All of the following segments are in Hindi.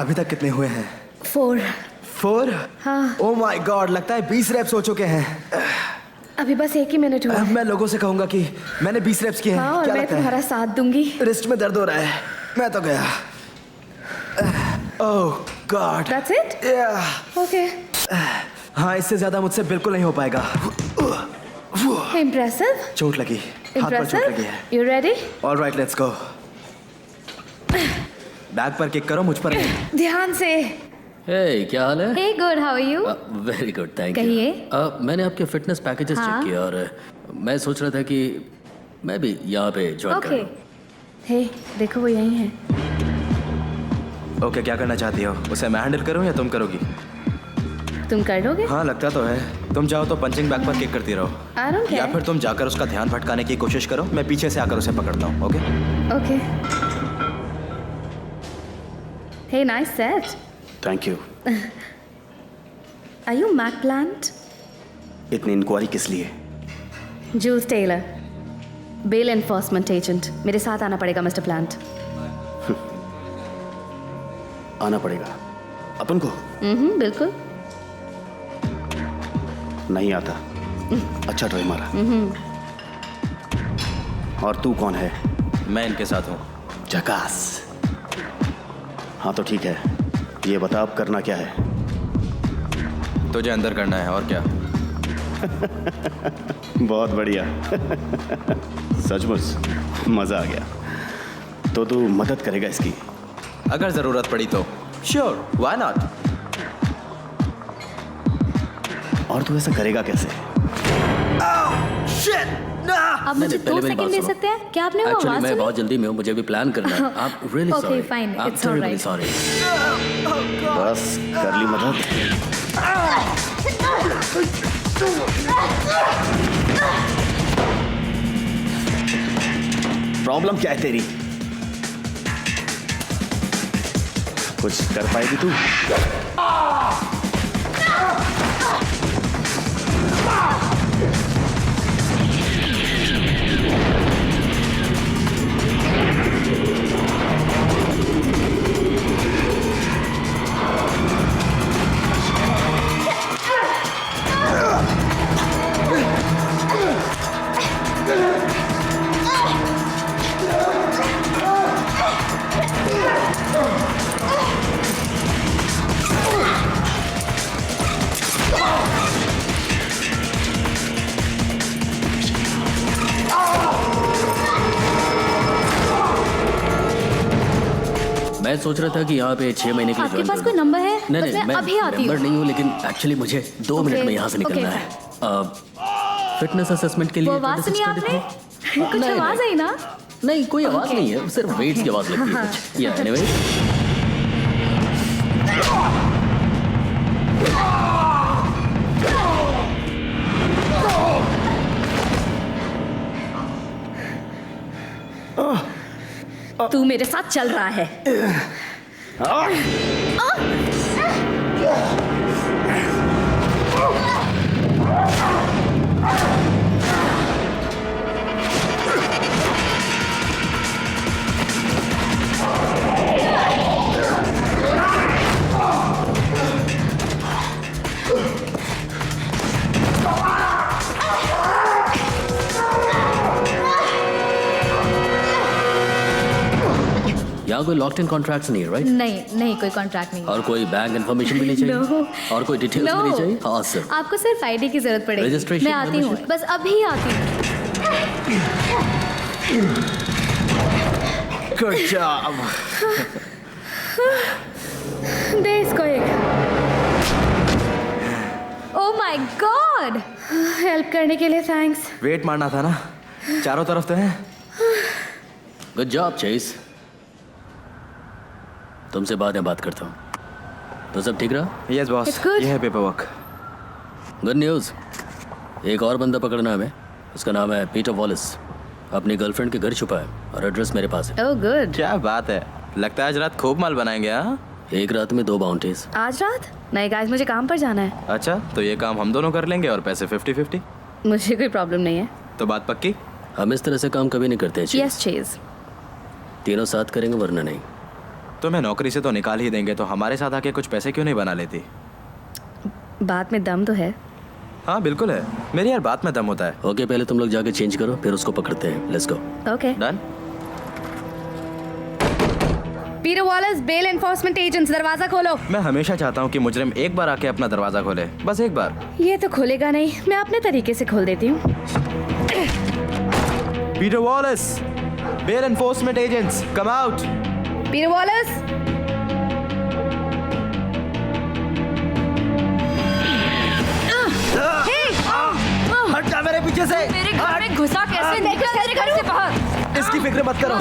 अभी तक कितने हुए हैं? 4। हाँ। ओह माय गॉड, लगता है 20 रेप्स हो चुके हैं। अभी बस 1 ही मिनट हुआ। मैं लोगों से कहूंगा कि मैंने 20 रेप्स किए हैं। हाँ, और क्या मैं लगता है? तुम्हारा साथ दूंगी। रिस्ट में दर्द हो रहा है, मैं तो गया। ओह गॉड। That's it? Okay. हाँ, इससे ज्यादा मुझसे बिल्कुल नहीं हो पाएगा। Impressive. चोट लगी, हाथ पर चोट लगी है। You ready? All right, let's go. Back पर किक करो, मुझ पर नहीं। ध्यान से। हे, क्या हाल है? Hey, good. How are you? Very good, thank you. कहिए। मैंने आपके फिटनेस पैकेजेस चेक किए और मैं सोच रहा था कि मैं भी यहाँ पे ज्वाइन Okay. करूँ। Hey, देखो वो यहीं है। ओके, क्या करना चाहती हो? उसे मैं हैंडल करूँ या तुम करोगी? तुम कर लोगे? हाँ, लगता तो है। तुम चाहो तो पंचिंग बैग पर किक करती रहो, I don't या care. फिर तुम जाकर उसका ध्यान भटकाने की कोशिश करो। मैं पीछे से आकर उसे पकड़ता हूँ। Okay? Okay. Hey, nice set. Thank you. Are you Mac Plant? इतनी इंक्वायरी किस लिए? Jules Taylor. Bail enforcement agent. मेरे साथ आना पड़ेगा, मिस्टर प्लांट। आना पड़ेगा अपन को? बिल्कुल। नहीं आता। अच्छा ट्राई मारा। और तू कौन है? मैं इनके साथ हूँ। झकास। हाँ तो ठीक है, ये बता अब करना क्या है? तुझे अंदर करना है, और क्या? बहुत बढ़िया। सचमुच मजा आ गया। तो तू मदद करेगा इसकी? अगर जरूरत पड़ी तो श्योर, व्हाई नॉट। और तू ऐसा करेगा कैसे? आप मुझे 2 सेकंड दे सकते हैं? क्या आपने वो एक्चुअली आवाज मैं सुनी? बहुत जल्दी में हूँ, मुझे भी प्लान करना है। आप रियली Okay, सॉरी। fine, आप it's all right. सॉरी। बस कर ली मदद। प्रॉब्लम क्या है तेरी? कुछ कर पाएगी तू? मैं सोच रहा था कि यहाँ पे 6 महीने के लिए आपके join पास कर कोई लूँ। नंबर है? नहीं बस नहीं, मैं अभी आती member हूँ। नहीं हूँ, लेकिन एक्चुअली मुझे 2 मिनट में यहाँ से निकलना है। फिटनेस असेसमेंट के लिए वो आवाज सुनी 26 आपने? credit है। कुछ नहीं, आवाज आई ना? नहीं, कोई आवाज नहीं है, सिर्फ वेट्स की आवाज लगती है कुछ। या एनीवे, तू मेरे साथ चल रहा है। यहाँ कोई लॉक्ड इन कॉन्ट्रैक्ट्स नहीं है, राइट? नहीं, कोई कॉन्ट्रैक्ट नहीं है। और कोई बैंक इन्फॉर्मेशन भी नहीं चाहिए? No. और कोई डिटेल्स भी नहीं चाहिए? Awesome. आपको सिर्फ आईडी की जरूरत पड़ेगी। Registration, मैं आती हूँ, membership? बस अभी आती हूँ। Good job. दे इसको एक। ओह माय गॉड, हेल्प करने के लिए थैंक्स। वेट मारना था ना, चारों तरफ तो है। Good job Chase. तुमसे बाद में बात करता हूँ। तो सब ठीक रहा? Yes boss, It's good. ये है पेपर वर्क। गुड न्यूज़, एक और बंदा पकड़ना है हमें। उसका नाम है पीटर वॉलिस। अपनी गर्लफ्रेंड के घर छुपा है और एड्रेस मेरे पास है। Oh good. क्या बात है, लगता है आज रात खूब माल बनाएंगे। हाँ, एक रात में 2 बाउंटीज। आज रात? नहीं गाइस, मुझे काम पर जाना है। अच्छा तो ये काम हम दोनों कर लेंगे और पैसे 50-50। मुझे कोई प्रॉब्लम नहीं है। तो बात पक्की? हम इस तरह से काम कभी नहीं करते हैं। Yes chase. तीनों साथ करेंगे वरना नहीं। तुम्हें नौकरी से तो निकाल ही देंगे, तो हमारे साथ आके कुछ पैसे क्यों नहीं बना लेती? बात में दम तो है। हाँ बिल्कुल है, मेरी यार बात में दम होता है। ओके, पहले तुम लोग जाके चेंज करो, फिर उसको पकड़ते हैं। Let's go. Okay. Done. Peter Wallace, bail enforcement agents, दरवाजा खोलो। मैं हमेशा चाहता हूँ कि मुजरिम एक बार आके अपना दरवाजा खोले, बस एक बार। ये तो खोलेगा नहीं, मैं अपने तरीके से खोल देती हूँ। Peter Wallace, bail enforcement agents, come out. Peter Wallace. हट जा मेरे पीछे से। मेरे घर में घुसा कैसे? निकल मेरे घर से बाहर। इसकी फिक्र मत करो।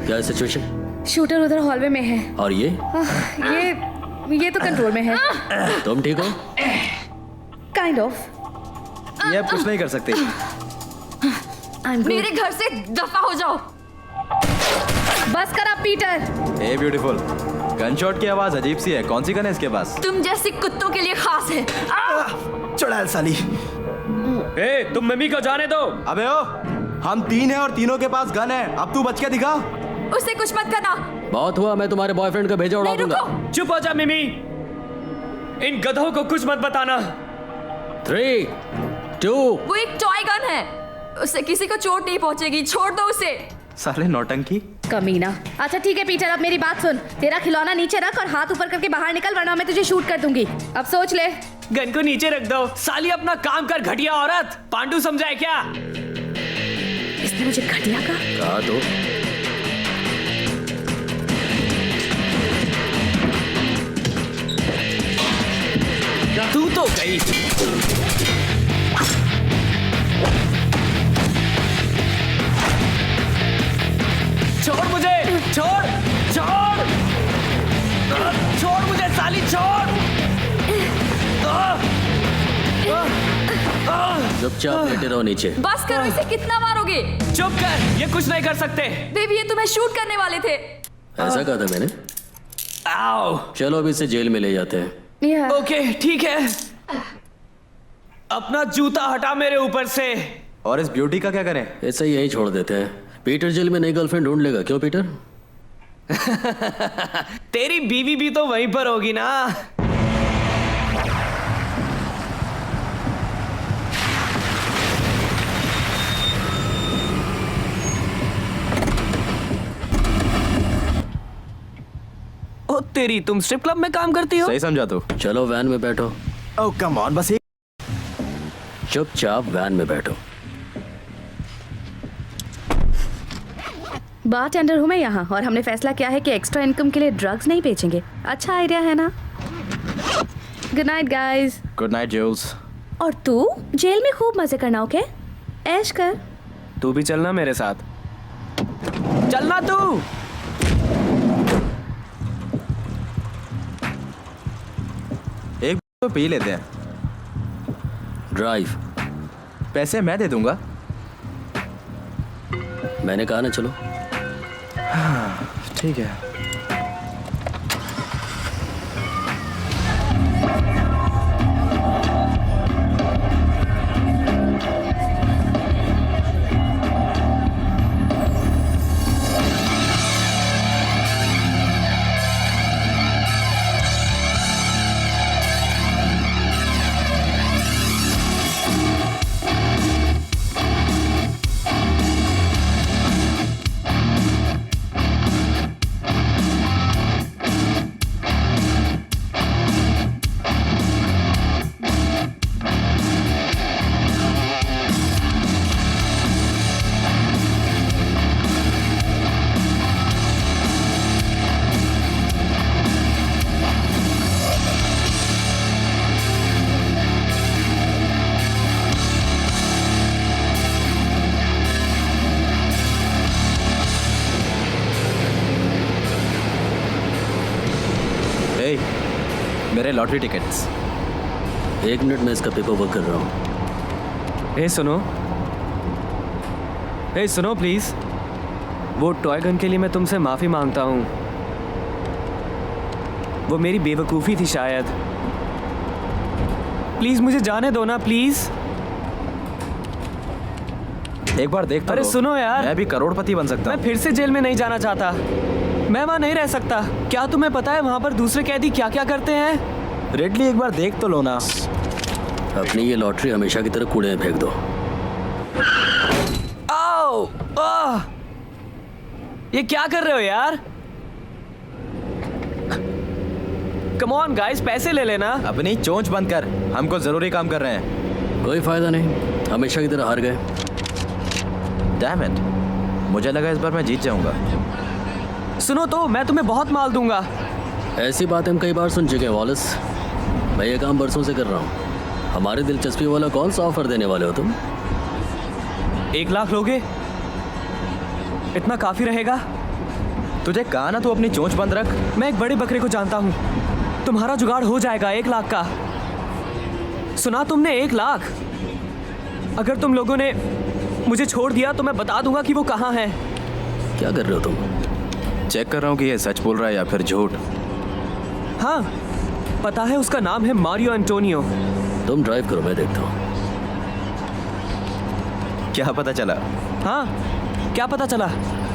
क्या है सिचुएशन? शूटर उधर हॉलवे में है। और ये ये तो कंट्रोल में है। तुम ठीक हो? Kind of. ये अब कुछ नहीं कर सकते। मेरे घर से दफा हो जाओ। बस कर आप Peter. Hey beautiful, gun shot की आवाज अजीब सी है। कौन सी गन है इसके पास? तुम जैसे कुत्तों के लिए खास है। चुड़ैल साली। ए, तुम मम्मी को जाने दो। अबे ओ, हम 3 हैं और तीनों के पास गन है। अब तू बच के दिखा। उसे कुछ मत करना। बहुत हुआ, मैं तुम्हारे बॉयफ्रेंड का भेजा उड़ा नहीं, दूंगा। रुको। चुप हो जा मिमी, इन गधों को कुछ मत बताना। 3, 2। वो एक टॉय गन है, उससे किसी को चोट नहीं पहुंचेगी। छोड़ दो उसे। साले नौटंकी। कमीना। अच्छा ठीक है पीटर, अब मेरी बात सुन। तेरा खिलौना नीचे रख और हाथ ऊपर करके बाहर निकल, वरना मैं तुझे शूट कर दूंगी। अब सोच ले। गन को नीचे रख दो। साली अपना काम कर, घटिया औरत। पांडु समझाए क्या? इसने मुझे घटिया कहा। कहा तो। तू तो गई। छोड़ मुझे, छोड़ छोड़ छोड़ मुझे साली, छोड़। चुपचाप लेटे रहो नीचे। बस करो, इसे कितना मारोगे? चुप कर, ये कुछ नहीं कर सकते। बेबी, ये तुम्हें शूट करने वाले थे। ऐसा कहा था मैंने। आओ। चलो अभी इसे जेल में ले जाते हैं। Yeah. ओके ठीक है, अपना जूता हटा मेरे ऊपर से। और इस ब्यूटी का क्या करें? ऐसा ही यही छोड़ देते हैं। पीटर जेल में नई गर्लफ्रेंड ढूंढ लेगा। क्यों पीटर? तेरी बीवी भी तो वहीं पर होगी ना। ओ तेरी, तुम स्ट्रिप क्लब में काम करती हो? सही समझा तू। चलो वैन में बैठो। ओह कम ऑन, बस एक। चुपचाप वैन में बैठो। बारटेंडर हूँ मैं यहाँ, और हमने फैसला किया है कि एक्स्ट्रा इनकम के लिए ड्रग्स नहीं बेचेंगे। अच्छा आइडिया है ना? Good night guys. Good night Jules. और तू जेल में खूब मजे करना, ओके? ऐश कर। तू भी चलना मेरे साथ। चलना तू। एक तो पी लेते हैं। ड्राइव। पैसे मैं दे दूंगा। मैंने कहा ना चलो। ठीक है। मेरे लॉटरी टिकट्स। 1 मिनट में इसका पेपर वर्क कर रहा हूँ। ए सुनो प्लीज। वो टॉय गन के लिए मैं तुमसे माफी मांगता हूँ। वो मेरी बेवकूफ़ी थी शायद। प्लीज मुझे जाने दो ना प्लीज। एक बार देख तो अरे लो। सुनो यार। मैं भी करोड़पति बन सकता मैं हूँ। फिर से जेल में नहीं जाना चाहता। मैं वहाँ नहीं रह सकता। क्या तुम्हें पता है वहाँ पर दूसरे कैदी क्या क्या करते हैं? रेडली एक बार देख तो लो ना। अपनी ये लॉटरी हमेशा की तरह कूड़े में फेंक दो। आओ! आह! ये क्या कर रहे हो यार? कम ऑन गाइस, पैसे ले लेना। अपनी चोंच बंद कर, हमको जरूरी काम कर रहे हैं। कोई फायदा नहीं, हमेशा की तरह हार गए। डैम इट, मुझे लगा इस बार मैं जीत जाऊंगा। सुनो तो, मैं तुम्हें बहुत माल दूंगा। ऐसी बात हम कई बार सुन चुके हैं वॉलिस। मैं ये काम बरसों से कर रहा हूँ। हमारी दिलचस्पी वाला कौन सा ऑफर देने वाले हो तुम? 1 लाख लोगे? इतना काफी रहेगा? तुझे कहा ना तू अपनी चोंच बंद रख। मैं एक बड़े बकरे को जानता हूँ। तुम्हारा जुगाड़ हो जाएगा 1 लाख का। सुना तुमने 1 लाख? अगर तुम लोगों ने मुझे छोड़ दिया तो मैं बता दूंगा कि वो कहाँ है। क्या कर रहे हो तुम? चेक कर रहा हूँ कि ये सच बोल रहा है या फिर झूठ। हाँ, पता है उसका नाम है मारियो एंटोनियो। तुम ड्राइव करो, मैं देखता हूँ। क्या पता चला? हाँ, क्या पता चला?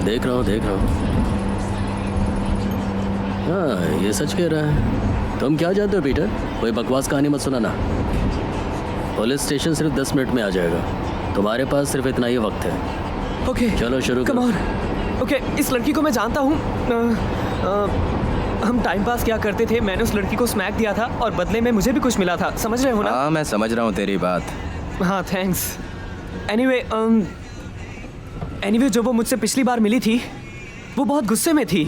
देख रहा हूँ। हाँ, ये सच कह रहा है। तुम क्या जानते हो पीटर? कोई बकवास कहानी मत सुनाना। पुलिस स्टेशन सिर्फ 10 मिनट में आ जाएगा। तुम्हारे पास सिर्फ इतना ही वक्त है। ओके, चलो शुरू कम करो। ऑन। ओके, इस लड़की को मैं जानता हूँ। हम टाइम पास क्या करते थे। मैंने उस लड़की को स्मैक दिया था और बदले में मुझे भी कुछ मिला था। समझ रहे हो ना? हाँ मैं समझ रहा हूँ तेरी बात। हाँ, थैंक्स। एनीवे जो वो मुझसे पिछली बार मिली थी वो बहुत गुस्से में थी।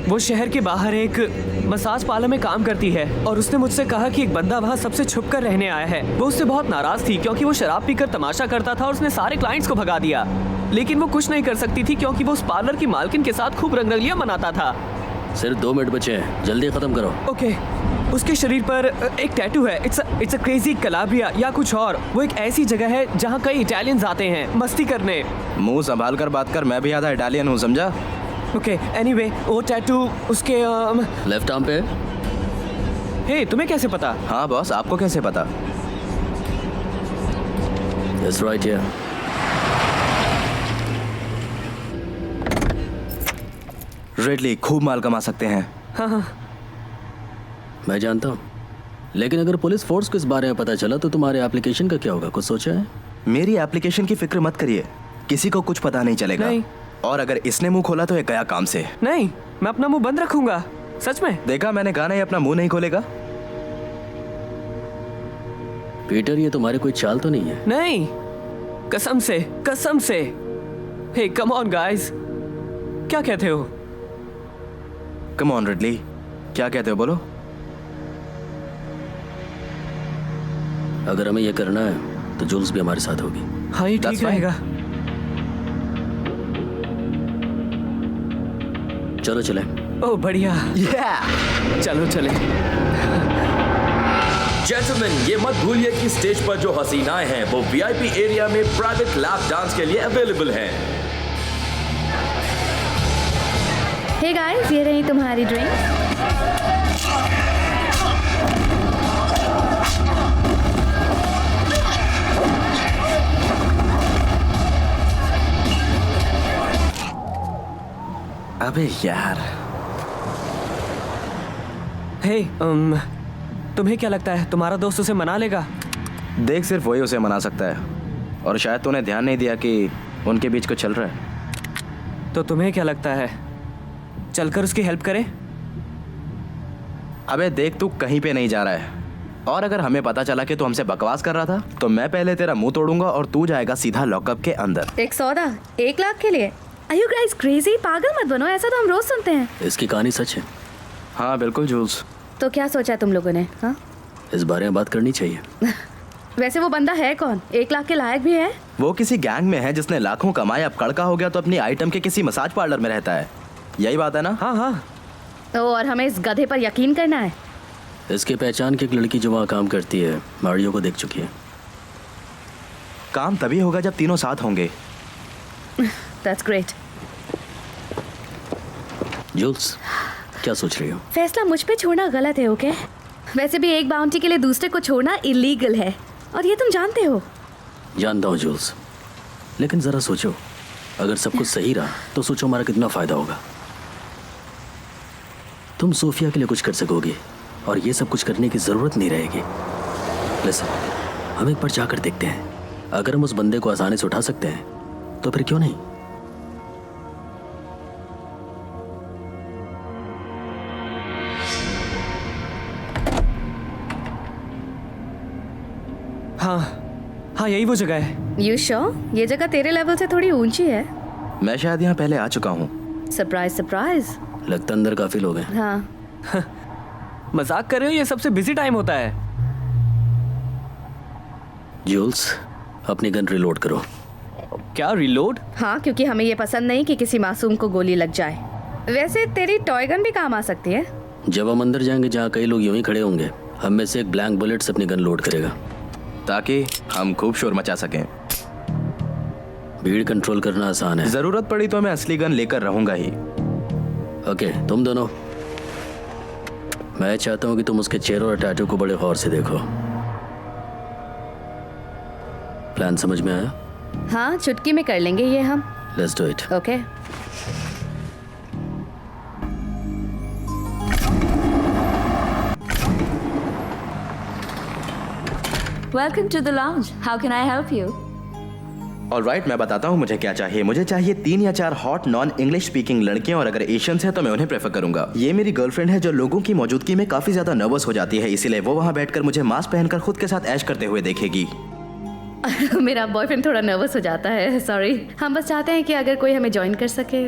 वो शहर के बाहर एक मसाज पार्लर में काम करती है और उसने मुझसे कहा कि एक बंदा वहाँ सबसे छुप कर रहने आया है। वो उससे बहुत नाराज थी क्योंकि वो शराब पीकर तमाशा करता था और उसने सारे क्लाइंट्स को भगा दिया। लेकिन वो कुछ नहीं कर सकती थी क्योंकि वो उस पार्लर की मालकिन के साथ खूब रंगरलियां मनाता था। सिर्फ 2 मिनट बचे हैं, जल्दी खत्म करो। ओके, उसके शरीर पर एक टैटू है। इट्स अ क्रेजी कलाब्रिया या कुछ और। वो एक ऐसी जगह है जहाँ कई इटालियंस आते हैं मस्ती करने। मुंह संभाल कर बात कर, मैं भी आधा इटालियन हूँ, समझा? ओके, एनीवे वो टैटू उसके लेफ्ट आर्म पे। हे, तुम्हें कैसे पता? हाँ बॉस, आपको कैसे पता? That's right here. रेडली खूब माल कमा सकते हैं। हाँ, मैं जानता हूँ, लेकिन अगर पुलिस फोर्स को इस बारे में पता चला तो तुम्हारे एप्लीकेशन का क्या होगा? कुछ सोचा है? मेरी एप्लीकेशन की फिक्र मत करिए, किसी को कुछ पता नहीं चलेगा। नहीं। और अगर इसने मुंह खोला तो ये गया काम से। नहीं, मैं अपना मुंह बंद रखूंगा। सच में। देखा, मैंने कहा ना ये अपना मुंह नहीं खोलेगा। पीटर, ये तुम्हारी कोई चाल तो नहीं है? नहीं, कसम से। हे, कम ऑन गाइस, क्या कहते हो? कम ऑन रेडली, क्या कहते हो बोलो? अगर हमें ये करना है तो जूल्स भी हमारे साथ होगी। हाँ, ये That's ठीक fine. रहेगा। चलो चले। ओह बढ़िया। चलो चले। जेंटलमैन, ये मत भूलिए कि स्टेज पर जो हसीनाएं हैं वो वीआईपी एरिया में प्राइवेट लैप डांस के लिए अवेलेबल हैं। हे गाइस, ये रही तुम्हारी ड्रिंक। अबे यार। हे, तुम्हें क्या लगता है तुम्हारा दोस्त उसे मना लेगा? देख, सिर्फ वही उसे मना सकता है और शायद तूने ध्यान नहीं दिया कि उनके बीच कुछ चल रहा है। तो तुम्हें क्या लगता है चलकर उसकी हेल्प करें? अबे देख, तू कहीं पे नहीं जा रहा है और अगर हमें पता चला कि तू हमसे बकवास कर रहा था तो मैं पहले तेरा मुंह तोड़ूंगा और तू जाएगा सीधा लॉकअप के अंदर। एक सौदा 1 लाख के लिए? Are you guys crazy? पागल मत बनो, ऐसा तो हम रोज सुनते हैं। इसकी कहानी सच है। हाँ बिल्कुल जूल्स। तो क्या सोचा तुम लोगों ने? हाँ, इस बारे में बात करनी चाहिए। वैसे वो बंदा है कौन? 1 लाख के लायक भी है? वो किसी गैंग में है जिसने लाखों कमाए, अब कड़का हो गया तो अपनी आइटम के किसी मसाज पार्लर में रहता है। यही बात है ना? हाँ हाँ। तो और हमें इस गधे पर यकीन करना है? इसकी पहचान की एक लड़की जो वहाँ काम करती है, मारियो को देख चुकी है। काम तभी होगा जब तीनों साथ होंगे। That's great. जूल्स, क्या सोच रही हो? फैसला मुझ पे छोड़ना गलत है, ओके? वैसे भी एक बाउंटी के लिए दूसरे को छोड़ना इलीगल है और ये तुम जानते हो। जानता हूँ जूल्स, लेकिन ज़रा सोचो, अगर सब कुछ सही रहा तो सोचो हमारा कितना फ़ायदा होगा। तुम सोफिया के लिए कुछ कर सकोगे और ये सब कुछ करने की ज़रूरत नहीं रहेगी। लिसन, हम एक बार जाकर देखते हैं। अगर हम उस बंदे को आसानी से उठा सकते हैं तो फिर क्यों नहीं। हाँ, यही वो जगह है। You sure? ये जगह तेरे लेवल से थोड़ी ऊंची है। मैं शायद यहाँ पहले आ चुका हूँ। Surprise surprise. लगता अंदर काफ़ी लोग हैं। हाँ, मजाक कर रहे हो? ये सबसे बिजी टाइम होता है। जूल्स, अपनी गन रिलोड करो। क्या रिलोड? हाँ, क्योंकि हमें ये पसंद नहीं कि किसी मासूम को गोली लग जाए। वैसे तेरी टॉय गन भी काम आ सकती है। जब हम अंदर जाएंगे जहाँ कई लोग यूं ही खड़े होंगे, हम में से एक ब्लैंक बुलेट से अपनी गन लोड करेगा ताकि हम खूब शोर मचा सकें। भीड़ कंट्रोल करना आसान है। जरूरत पड़ी तो मैं असली गन लेकर रहूंगा ही। ओके, तुम दोनों, मैं चाहता हूँ कि तुम उसके चेहरे और टैटू को बड़े गौर से देखो। प्लान समझ में आया? हाँ, चुटकी में कर लेंगे ये हम। Let's do it. Okay. Welcome to the lounge, how can I help you? Alright, मैं बताता हूँ मुझे क्या चाहिए। मुझे चाहिए 3 या 4 हॉट नॉन इंग्लिश स्पीकिंग लड़कियां, और अगर एशियंस हैं तो मैं उन्हें प्रेफर करूंगा। ये मेरी गर्लफ्रेंड है जो लोगों की मौजूदगी में काफी ज्यादा नर्वस हो जाती है, इसीलिए वो वहाँ बैठकर मुझे मास्क पहनकर खुद के साथ ऐश करते हुए देखेगी। मेरा बॉयफ्रेंड थोड़ा नर्वस हो जाता है, सॉरी। हम बस चाहते हैं कि अगर कोई हमें ज्वाइन कर सके।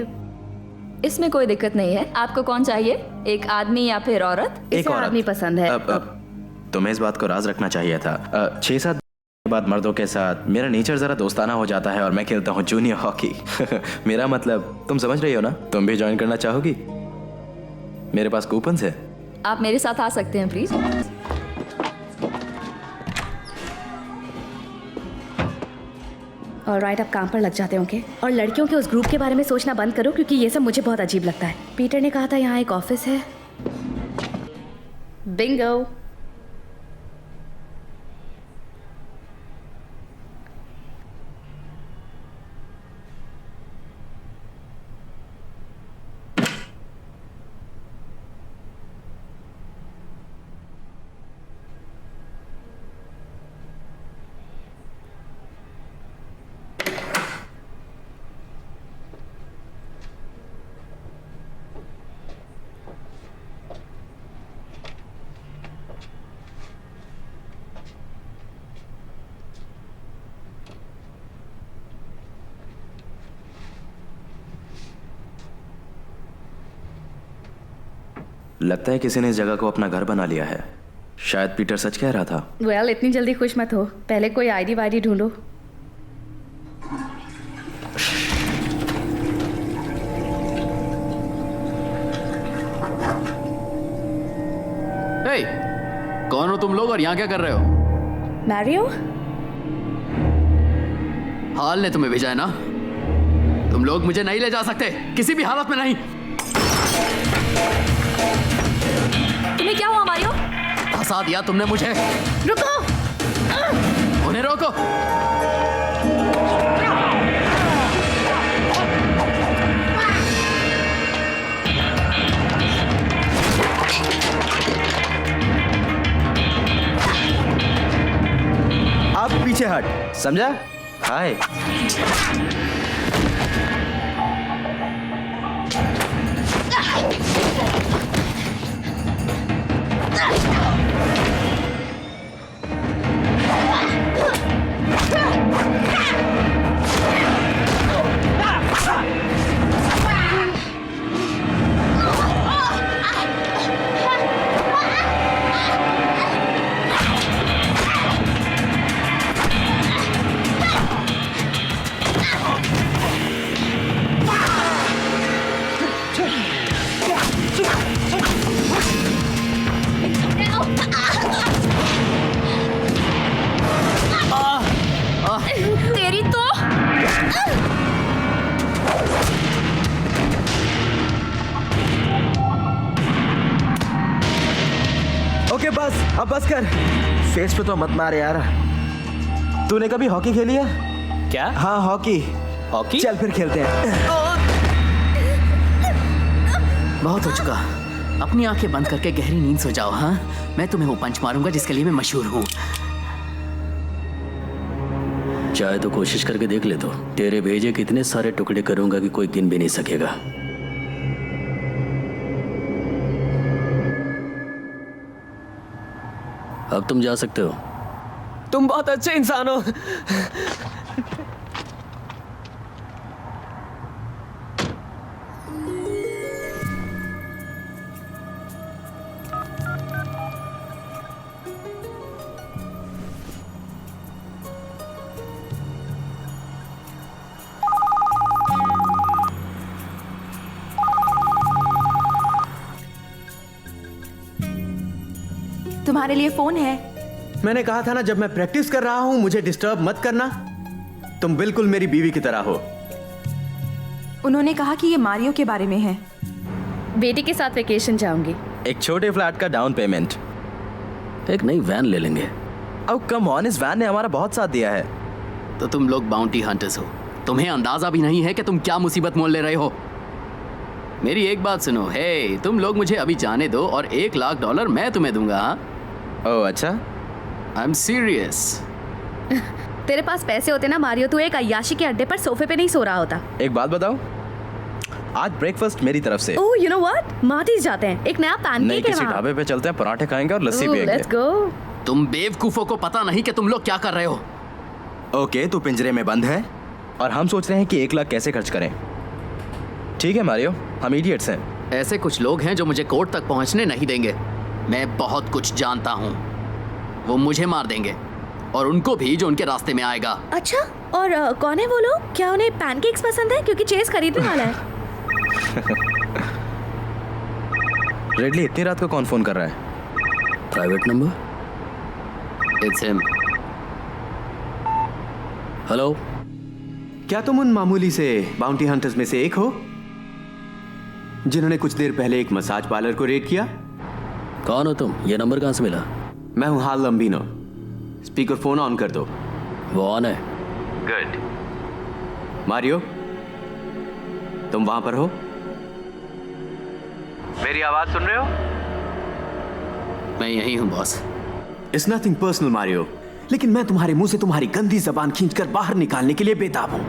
इसमें कोई दिक्कत नहीं है। आपको कौन चाहिए, एक आदमी या फिर औरत? इसे आदमी पसंद है। तुम्हें इस बात को राज रखना चाहिए था। 6-7 बाद मर्दों के साथ मेरा नेचर जरा दोस्ताना हो जाता है और मैं खेलता हूँ जूनियर हॉकी। मेरा मतलब तुम समझ रही हो ना? तुम भी ज्वाइन करना चाहोगी? मेरे पास कूपन्स है। आप मेरे साथ आ सकते हैं प्लीज। ऑलराइट, अब काम पर लग जाते होंगे। और लड़कियों के उस ग्रुप के बारे में सोचना बंद करो, क्योंकि ये सब मुझे बहुत अजीब लगता है। पीटर ने कहा था यहाँ एक ऑफिस है। बिंगो। लगता है किसी ने इस जगह को अपना घर बना लिया है। शायद पीटर सच कह रहा था। वेल, इतनी जल्दी खुश मत हो, पहले कोई आईडी वाईडी ढूंढो। हे, कौन हो तुम लोग और यहाँ क्या कर रहे हो? मैरियो? हाल ने तुम्हें भेजा है ना? तुम लोग मुझे नहीं ले जा सकते, किसी भी हालत में नहीं। तुम्हें क्या हुआ मारियो? फंसा दिया तुमने मुझे। रुको! उन्हें रोको। आप पीछे हट, समझा? हाय। अब बस कर, फेस पे तो मत मार यार। तूने कभी हॉकी खेली है? क्या? हाँ हॉकी। हॉकी? चल फिर खेलते हैं। बहुत हो चुका। अपनी आंखें बंद करके गहरी नींद सो जाओ। हाँ, मैं तुम्हें वो पंच मारूंगा जिसके लिए मैं मशहूर हूँ। चाहे तो कोशिश करके देख ले। तो तेरे भेजे कितने सारे टुकड़े करूंगा कि कोई गिन भी नहीं सकेगा। अब तुम जा सकते हो। तुम बहुत अच्छे इंसान हो। तुम्हारे लिए फोन है। मैंने कहा था ना, जब मैं प्रैक्टिस कर रहा हूं मुझे डिस्टर्ब मत करना। तुम बिल्कुल मेरी बीवी की तरह हो। उन्होंने कहा कि ये मारियो के बारे में है। बेटी के साथ वेकेशन जाऊंगी। एक छोटे फ्लैट का डाउन पेमेंट। एक नई वैन ले लेंगे। अब कम ऑन, इस वैन ने हमारा बहुत साथ दिया है। तो तुम लोग बाउंटी हंटर्स हो। तुम्हें अंदाजा भी नहीं है कि तुम क्या मुसीबत मोल ले रहे हो। मेरी एक बात सुनो। हे, तुम लोग मुझे अभी जाने दो और $1,00,000 मैं तुम्हें दूंगा। हाँ, ओह अच्छा। I am serious. तेरे पास पैसे होते ना मारियो, तू एक अय्याशी के अड्डे पर सोफे पे नहीं सो रहा होता। एक बात बताओ, आज ब्रेकफास्ट मेरी तरफ से। ओह यू नो व्हाट, मार्टीज जाते हैं। एक नया नहीं, पैनकेक है किसी वहाँ। ढाबे पे चलते हैं, पराठे खाएंगे और लस्सी पियेंगे। Let's go. तुम बेवकूफों को पता नहीं कि तुम लोग क्या कर रहे हो। ओके, तू पिंजरे में बंद है और हम सोच रहे हैं कि 1,00,000 कैसे खर्च करें। ठीक है मारियो, हम इडियट्स हैं। ऐसे कुछ लोग हैं जो मुझे कोर्ट तक पहुंचने नहीं देंगे। मैं बहुत कुछ जानता हूं। वो मुझे मार देंगे और उनको भी जो उनके रास्ते में आएगा। अच्छा, और कौन है वो लोग? क्या उन्हें पैनकेक्स पसंद है? क्योंकि चेस खरीदने वाला है। रेडली, इतनी रात को कौन फोन कर रहा है? Private number. It's him. Hello. क्या तुम उन मामूली से बाउंटी हंटर्स में से एक हो जिन्होंने कुछ देर पहले एक मसाज पार्लर को रेड किया? कौन हो तुम? ये नंबर कहाँ से मिला? मैं हूं हाल लंबीनो। स्पीकर फोन ऑन कर दो। वो ऑन है। गुड। मारियो, तुम वहां पर हो? मेरी आवाज सुन रहे हो? मैं यही हूं boss. It's nothing personal Mario, लेकिन मैं तुम्हारे मुंह से तुम्हारी गंदी जबान खींचकर बाहर निकालने के लिए बेताब हूं।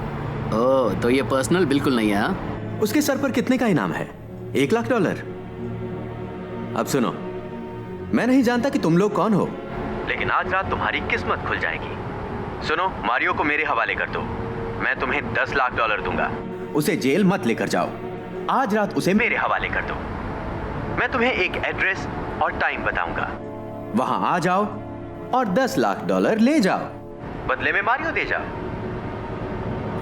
ओह, तो ये पर्सनल बिल्कुल नहीं है। हाँ? उसके सर पर कितने का इनाम है? $1,00,000। अब सुनो, मैं नहीं जानता कि तुम लोग कौन हो, लेकिन आज रात तुम्हारी किस्मत खुल जाएगी। सुनो, मारियो को मेरे हवाले कर दो। मैं तुम्हें $10,00,000 दूंगा। उसे जेल मत लेकर जाओ। आज रात उसे मेरे हवाले कर दो। मैं तुम्हें एक एड्रेस और टाइम बताऊंगा। वहां आ जाओ और $10,00,000 ले जाओ। बदले में मारियो दे जाओ।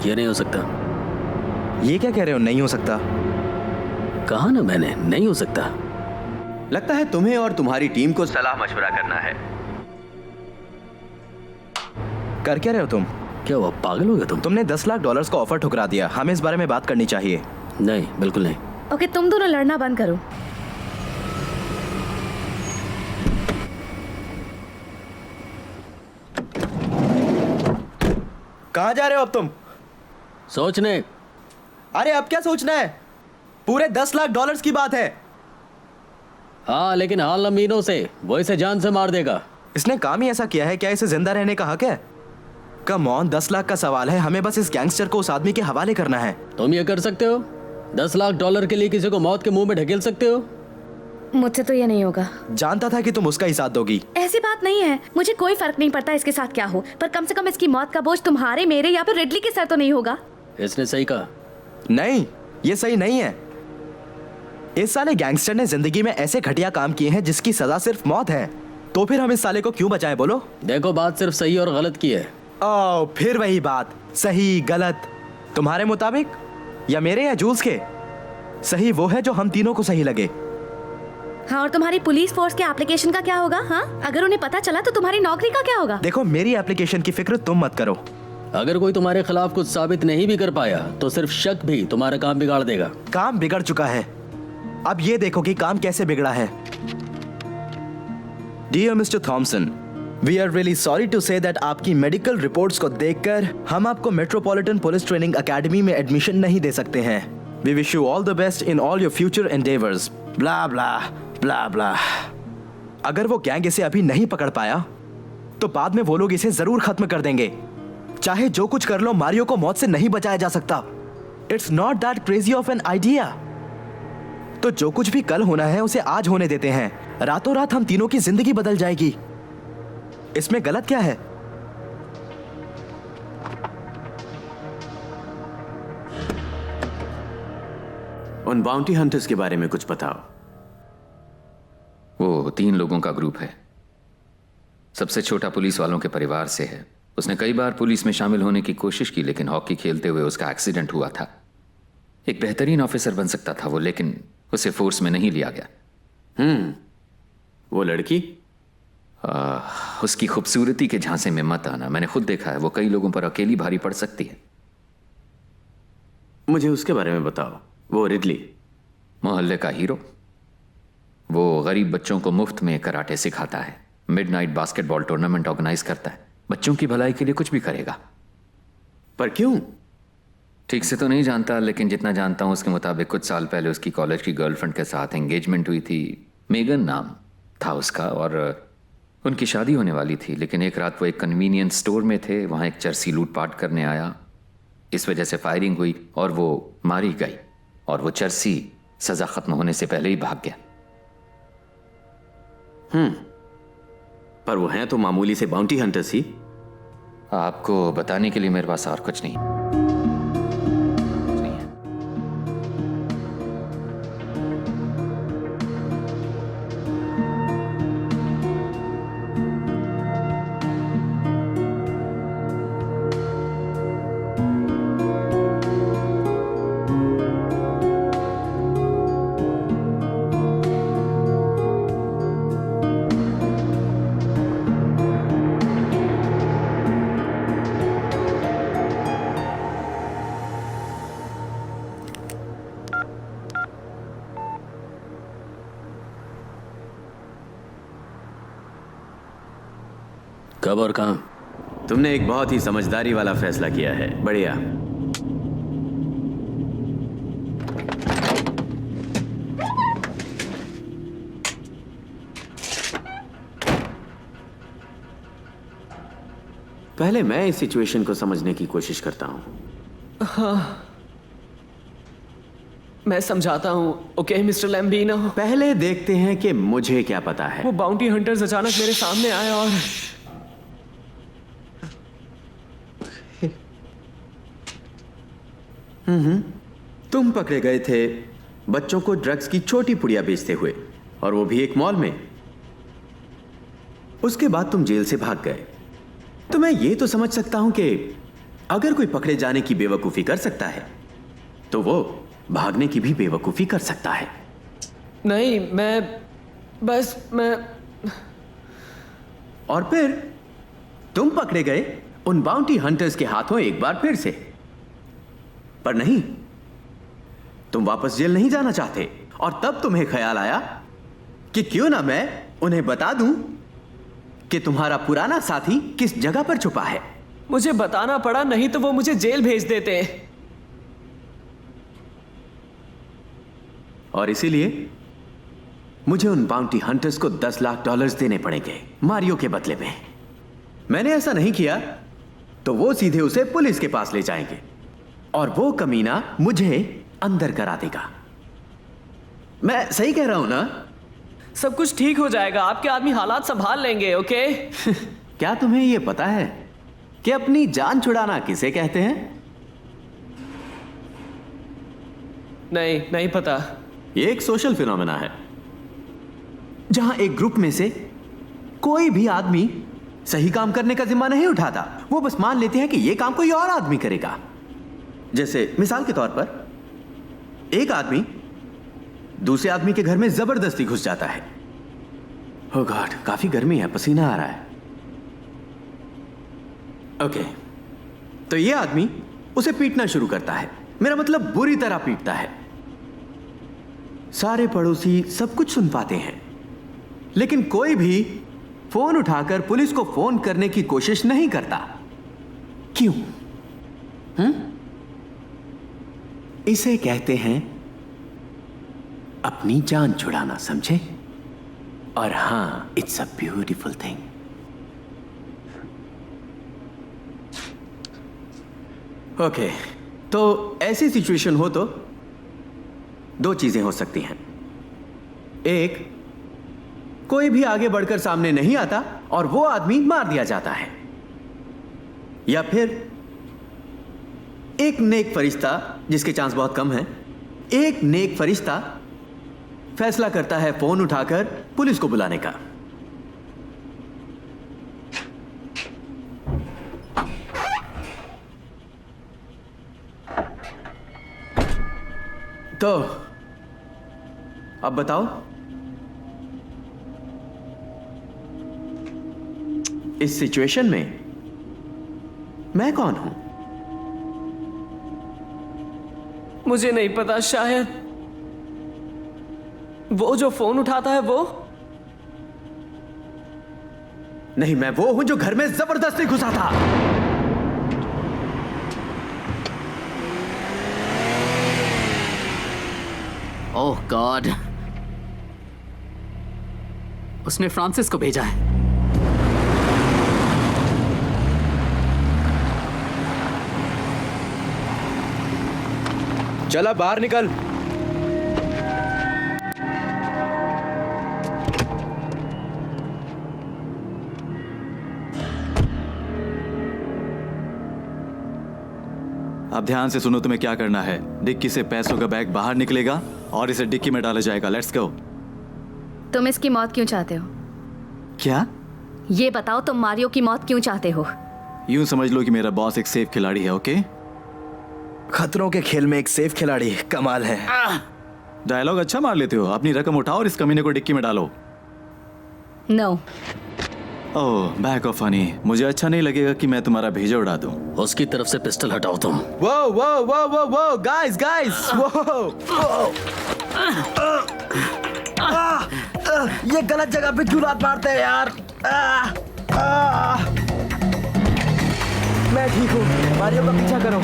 ये नहीं हो सकता। ये क्या कह रहे हो, नहीं हो सकता? कहा ना मैंने, नहीं हो सकता। लगता है तुम्हें और तुम्हारी टीम को सलाह मशवरा करना है। कर क्या रहे हो तुम? क्या हुआ, पागल हो गए तुम? तुमने $10,00,000 का ऑफर ठुकरा दिया। हमें इस बारे में बात करनी चाहिए। नहीं, बिल्कुल नहीं। ओके, तुम दोनों लड़ना बंद करो। कहाँ जा रहे हो अब तुम? सोचने। अरे अब क्या सोचना है? पूरे $10,00,000 की बात है। हाँ, लेकिन हाल लंबीनो से वो इसे जान से मार देगा। इसने काम ही ऐसा किया है, क्या इसे जिंदा रहने का हक है? कम ऑन, 10,00,000 का सवाल है। हमें बस इस गैंगस्टर को उस आदमी के हवाले करना है। तुम ये कर सकते हो? $10,00,000 के लिए किसी को मौत के मुंह में ढकेल सकते हो? मुझसे तो ये नहीं होगा। जानता था कि तुम उसका ही साथ दोगी। ऐसी बात नहीं है, मुझे कोई फर्क नहीं पड़ता इसके साथ क्या हो, पर कम से कम इसकी मौत का बोझ तुम्हारे, मेरे या फिर रिडली के सर तो नहीं होगा। इसने सही कहा। नहीं, ये सही नहीं है। इस साले गैंगस्टर ने जिंदगी में ऐसे घटिया काम किए हैं जिसकी सजा सिर्फ मौत है। तो फिर हम इस साले को क्यों बचाएं, बोलो? देखो, बात सिर्फ सही और गलत की है। ओ, फिर वही बात, सही गलत तुम्हारे मुताबिक या मेरे या जूल्स के? सही वो है जो हम तीनों को सही लगे। हाँ, और तुम्हारी पुलिस फोर्स के एप्लीकेशन का क्या होगा? हाँ, अगर उन्हें पता चला तो तुम्हारी नौकरी का क्या होगा? देखो, मेरी एप्लीकेशन की फिक्र तुम मत करो। अगर कोई तुम्हारे खिलाफ कुछ साबित नहीं भी कर पाया तो सिर्फ शक भी तुम्हारा काम बिगाड़ देगा। काम बिगड़ चुका है, अब ये देखो कि काम कैसे बिगड़ा है। Dear mister Thomson, we are really sorry to say that आपकी मेडिकल रिपोर्ट्स को देखकर हम आपको मेट्रोपॉलिटन पुलिस ट्रेनिंग एकेडमी में एडमिशन नहीं दे सकते हैं। We wish you all the best in all your future endeavours. Blah blah blah blah. अगर वो गैंग इसे अभी नहीं पकड़ पाया तो बाद में वो लोग इसे जरूर खत्म कर देंगे। चाहे जो कुछ कर लो, मारियो को मौत से नहीं बचाया जा सकता। It's not that crazy of an idea. तो जो कुछ भी कल होना है उसे आज होने देते हैं। रातों रात हम तीनों की जिंदगी बदल जाएगी। इसमें गलत क्या है? उन बाउंटी हंटर्स के बारे में कुछ बताओ। वो 3 लोगों का ग्रुप है। सबसे छोटा पुलिस वालों के परिवार से है। उसने कई बार पुलिस में शामिल होने की कोशिश की, लेकिन हॉकी खेलते हुए उसका एक्सीडेंट हुआ था। एक बेहतरीन ऑफिसर बन सकता था वो, लेकिन उसे फोर्स में नहीं लिया गया। वो लड़की? उसकी खूबसूरती के झांसे में मत आना। मैंने खुद देखा है, वो कई लोगों पर अकेली भारी पड़ सकती है। मुझे उसके बारे में बताओ। वो रिडली, मोहल्ले का हीरो। वो गरीब बच्चों को मुफ्त में कराटे सिखाता है, मिडनाइट बास्केटबॉल टूर्नामेंट ऑर्गेनाइज करता है, बच्चों की भलाई के लिए कुछ भी करेगा। पर क्यों? ठीक से तो नहीं जानता, लेकिन जितना जानता हूं उसके मुताबिक कुछ साल पहले उसकी कॉलेज की गर्लफ्रेंड के साथ एंगेजमेंट हुई थी। मेगन नाम था उसका, और उनकी शादी होने वाली थी। लेकिन एक रात वो एक कन्वीनियंस स्टोर में थे, वहां एक चर्सी लूटपाट करने आया। इस वजह से फायरिंग हुई और वो मारी गई, और वो चर्सी सजा खत्म होने से पहले ही भाग गया। पर वो हैं तो मामूली से बाउंटी हंटर्स ही। आपको बताने के लिए मेरे पास और कुछ नहीं है। कब और कहाँ? तुमने एक बहुत ही समझदारी वाला फैसला किया है। बढ़िया। पहले मैं इस सिचुएशन को समझने की कोशिश करता हूं। हाँ, मैं समझाता हूँ। Okay mister Lambino. पहले देखते हैं कि मुझे क्या पता है। वो बाउंटी हंटर्स अचानक मेरे सामने आए और तुम पकड़े गए थे बच्चों को ड्रग्स की छोटी पुड़िया बेचते हुए, और वो भी एक मॉल में। उसके बाद तुम जेल से भाग गए। तो मैं ये तो समझ सकता हूं कि अगर कोई पकड़े जाने की बेवकूफी कर सकता है तो वो भागने की भी बेवकूफी कर सकता है। नहीं, मैं और फिर तुम पकड़े गए उन बाउंटी हंटर्स के हाथों एक बार फिर से। पर नहीं, तुम वापस जेल नहीं जाना चाहते, और तब तुम्हें ख्याल आया कि क्यों ना मैं उन्हें बता दूं कि तुम्हारा पुराना साथी किस जगह पर छुपा है। मुझे बताना पड़ा, नहीं तो वो मुझे जेल भेज देते। और इसीलिए मुझे उन बाउंटी हंटर्स को $10 लाख देने पड़ेंगे मारियो के बदले में। मैंने ऐसा नहीं किया तो वो सीधे उसे पुलिस के पास ले जाएंगे, और वो कमीना मुझे अंदर करा देगा। मैं सही कह रहा हूं ना? सब कुछ ठीक हो जाएगा। आपके आदमी हालात संभाल लेंगे। ओके? क्या तुम्हें यह पता है कि अपनी जान छुड़ाना किसे कहते हैं? नहीं पता। ये एक सोशल फिनोमेना है जहां एक ग्रुप में से कोई भी आदमी सही काम करने का जिम्मा नहीं उठाता। वो बस मान लेते हैं कि ये काम कोई और आदमी करेगा। जैसे मिसाल के तौर पर एक आदमी दूसरे आदमी के घर में जबरदस्ती घुस जाता है। ओह गॉड, काफी गर्मी है, पसीना आ रहा है। ओके, तो ये आदमी उसे पीटना शुरू करता है। मेरा मतलब बुरी तरह पीटता है। सारे पड़ोसी सब कुछ सुन पाते हैं, लेकिन कोई भी फोन उठाकर पुलिस को फोन करने की कोशिश नहीं करता? क्यों? इसे कहते हैं अपनी जान छुड़ाना, समझे? और हां, it's a beautiful thing. Okay, तो ऐसी सिचुएशन हो तो दो चीजें हो सकती हैं। एक, कोई भी आगे बढ़कर सामने नहीं आता और वो आदमी मार दिया जाता है, या फिर एक नेक फरिश्ता, जिसके चांस बहुत कम है, एक नेक फरिश्ता फैसला करता है फोन उठाकर पुलिस को बुलाने का। तो अब बताओ, इस सिचुएशन में मैं कौन हूं? मुझे नहीं पता, शायद वो जो फोन उठाता है वो। नहीं, मैं वो हूं जो घर में जबरदस्ती घुसा था। ओह गॉड, उसने फ्रांसिस को भेजा है। चला बाहर निकल। अब ध्यान से सुनो, तुम्हें क्या करना है। डिक्की से पैसों का बैग बाहर निकलेगा और इसे डिक्की में डाला जाएगा। Let's go. तुम इसकी मौत क्यों चाहते हो? क्या? ये बताओ, तुम मारियो की मौत क्यों चाहते हो? यूं समझ लो कि मेरा बॉस एक सेफ खिलाड़ी है। ओके, खतरों के खेल में एक सेफ खिलाड़ी, कमाल है। डायलॉग अच्छा मार लेते हो। अपनी रकम उठाओ और इस कमीने को डिक्की में डालो। No. Oh, back off funny. मुझे अच्छा नहीं लगेगा कि मैं तुम्हारा भेजा उड़ा दूं। उसकी तरफ से पिस्टल हटाओ तुम। वो वो वो वो वो गाइस गाइस, वो ये गलत जगह पे क्यों लात मारते हैं यार? मैं ठीक हूँ, मारियो का पीछा करो।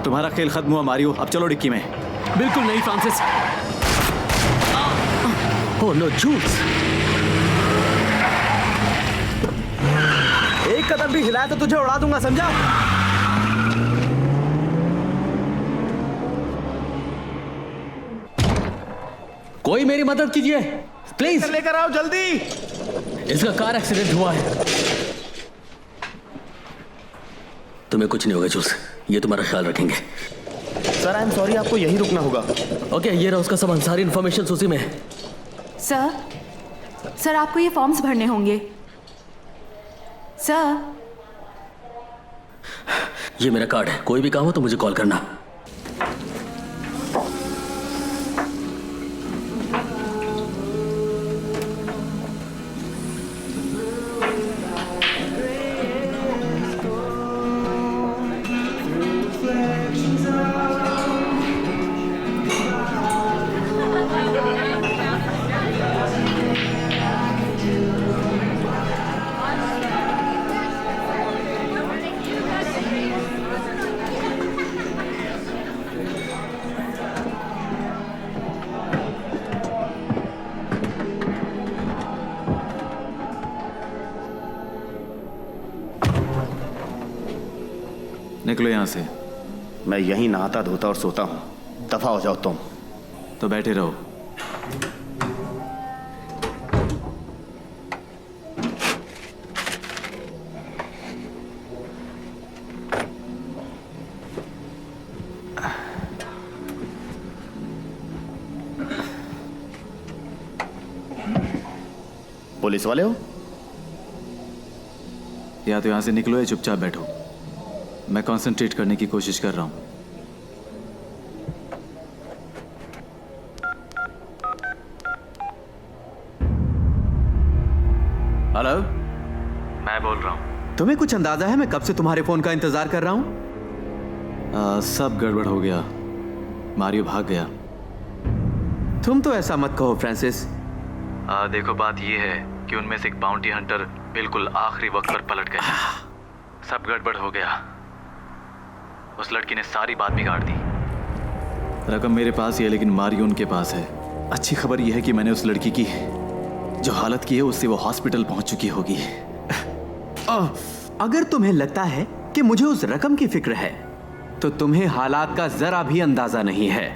तुम्हारा खेल खत्म हुआ मारियो, अब चलो डिक्की में। बिल्कुल नहीं फ्रांसिस। Oh no, joules. एक कदम भी हिलाया तो तुझे उड़ा दूंगा, समझा? कोई मेरी मदद कीजिए प्लीज। लेकर आओ जल्दी। इसका कार एक्सीडेंट हुआ है। तुम्हें कुछ नहीं होगा जूस, ये तुम्हारा ख्याल रखेंगे। सर आई एम सॉरी, आपको यहीं रुकना होगा। ओके, ये रहा उसका सामान, सारी इन्फॉर्मेशन उसी में है। सर आपको ये फॉर्म्स भरने होंगे। सर, ये मेरा कार्ड है, कोई भी काम हो तो मुझे कॉल करना। निकलो यहां से। मैं यहीं नहाता धोता और सोता हूं। दफा हो जाओ तुम। तो बैठे रहो। पुलिस वाले हो? या तो यहां से निकलो या चुपचाप बैठो। मैं कंसंट्रेट करने की कोशिश कर रहा हूं। हेलो, मैं बोल रहा हूं। तुम्हें कुछ अंदाजा है मैं कब से तुम्हारे फोन का इंतजार कर रहा हूं? सब गड़बड़ हो गया। मारियो भाग गया। तुम तो ऐसा मत कहो फ्रांसिस। देखो बात ये है कि उनमें से एक बाउंटी हंटर बिल्कुल आखिरी वक्त पर पलट गया। सब गड़बड़ हो गया। उस लड़की ने सारी बात बिगाड़ दी। रकम मेरे पास ही है लेकिन मारियो उनके पास है। अच्छी खबर यह है कि मैंने उस लड़की की जो हालत की है उससे वो हॉस्पिटल पहुंच चुकी होगी। अगर तुम्हें लगता है कि मुझे उस रकम की फिक्र है तो तुम्हें हालात का जरा भी अंदाजा नहीं है।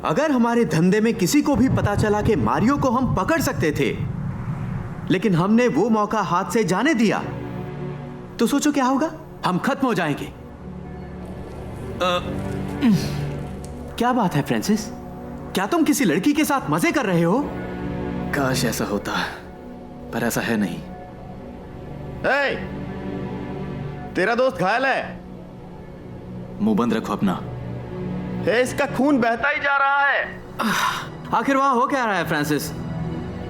अगर हमारे धंधे में किसी को भी पता चला कि मारियो को हम पकड़ सकते थे लेकिन हमने वो मौका हाथ से जाने दिया तो सोचो क्या होगा? हम खत्म हो जाएंगे। क्या बात है फ्रांसिस? क्या तुम किसी लड़की के साथ मजे कर रहे हो? काश ऐसा होता पर ऐसा है नहीं। तेरा दोस्त घायल है। मुंह बंद रखो अपना। इसका खून बहता ही जा रहा है। आखिर वहां हो क्या रहा है फ्रांसिस?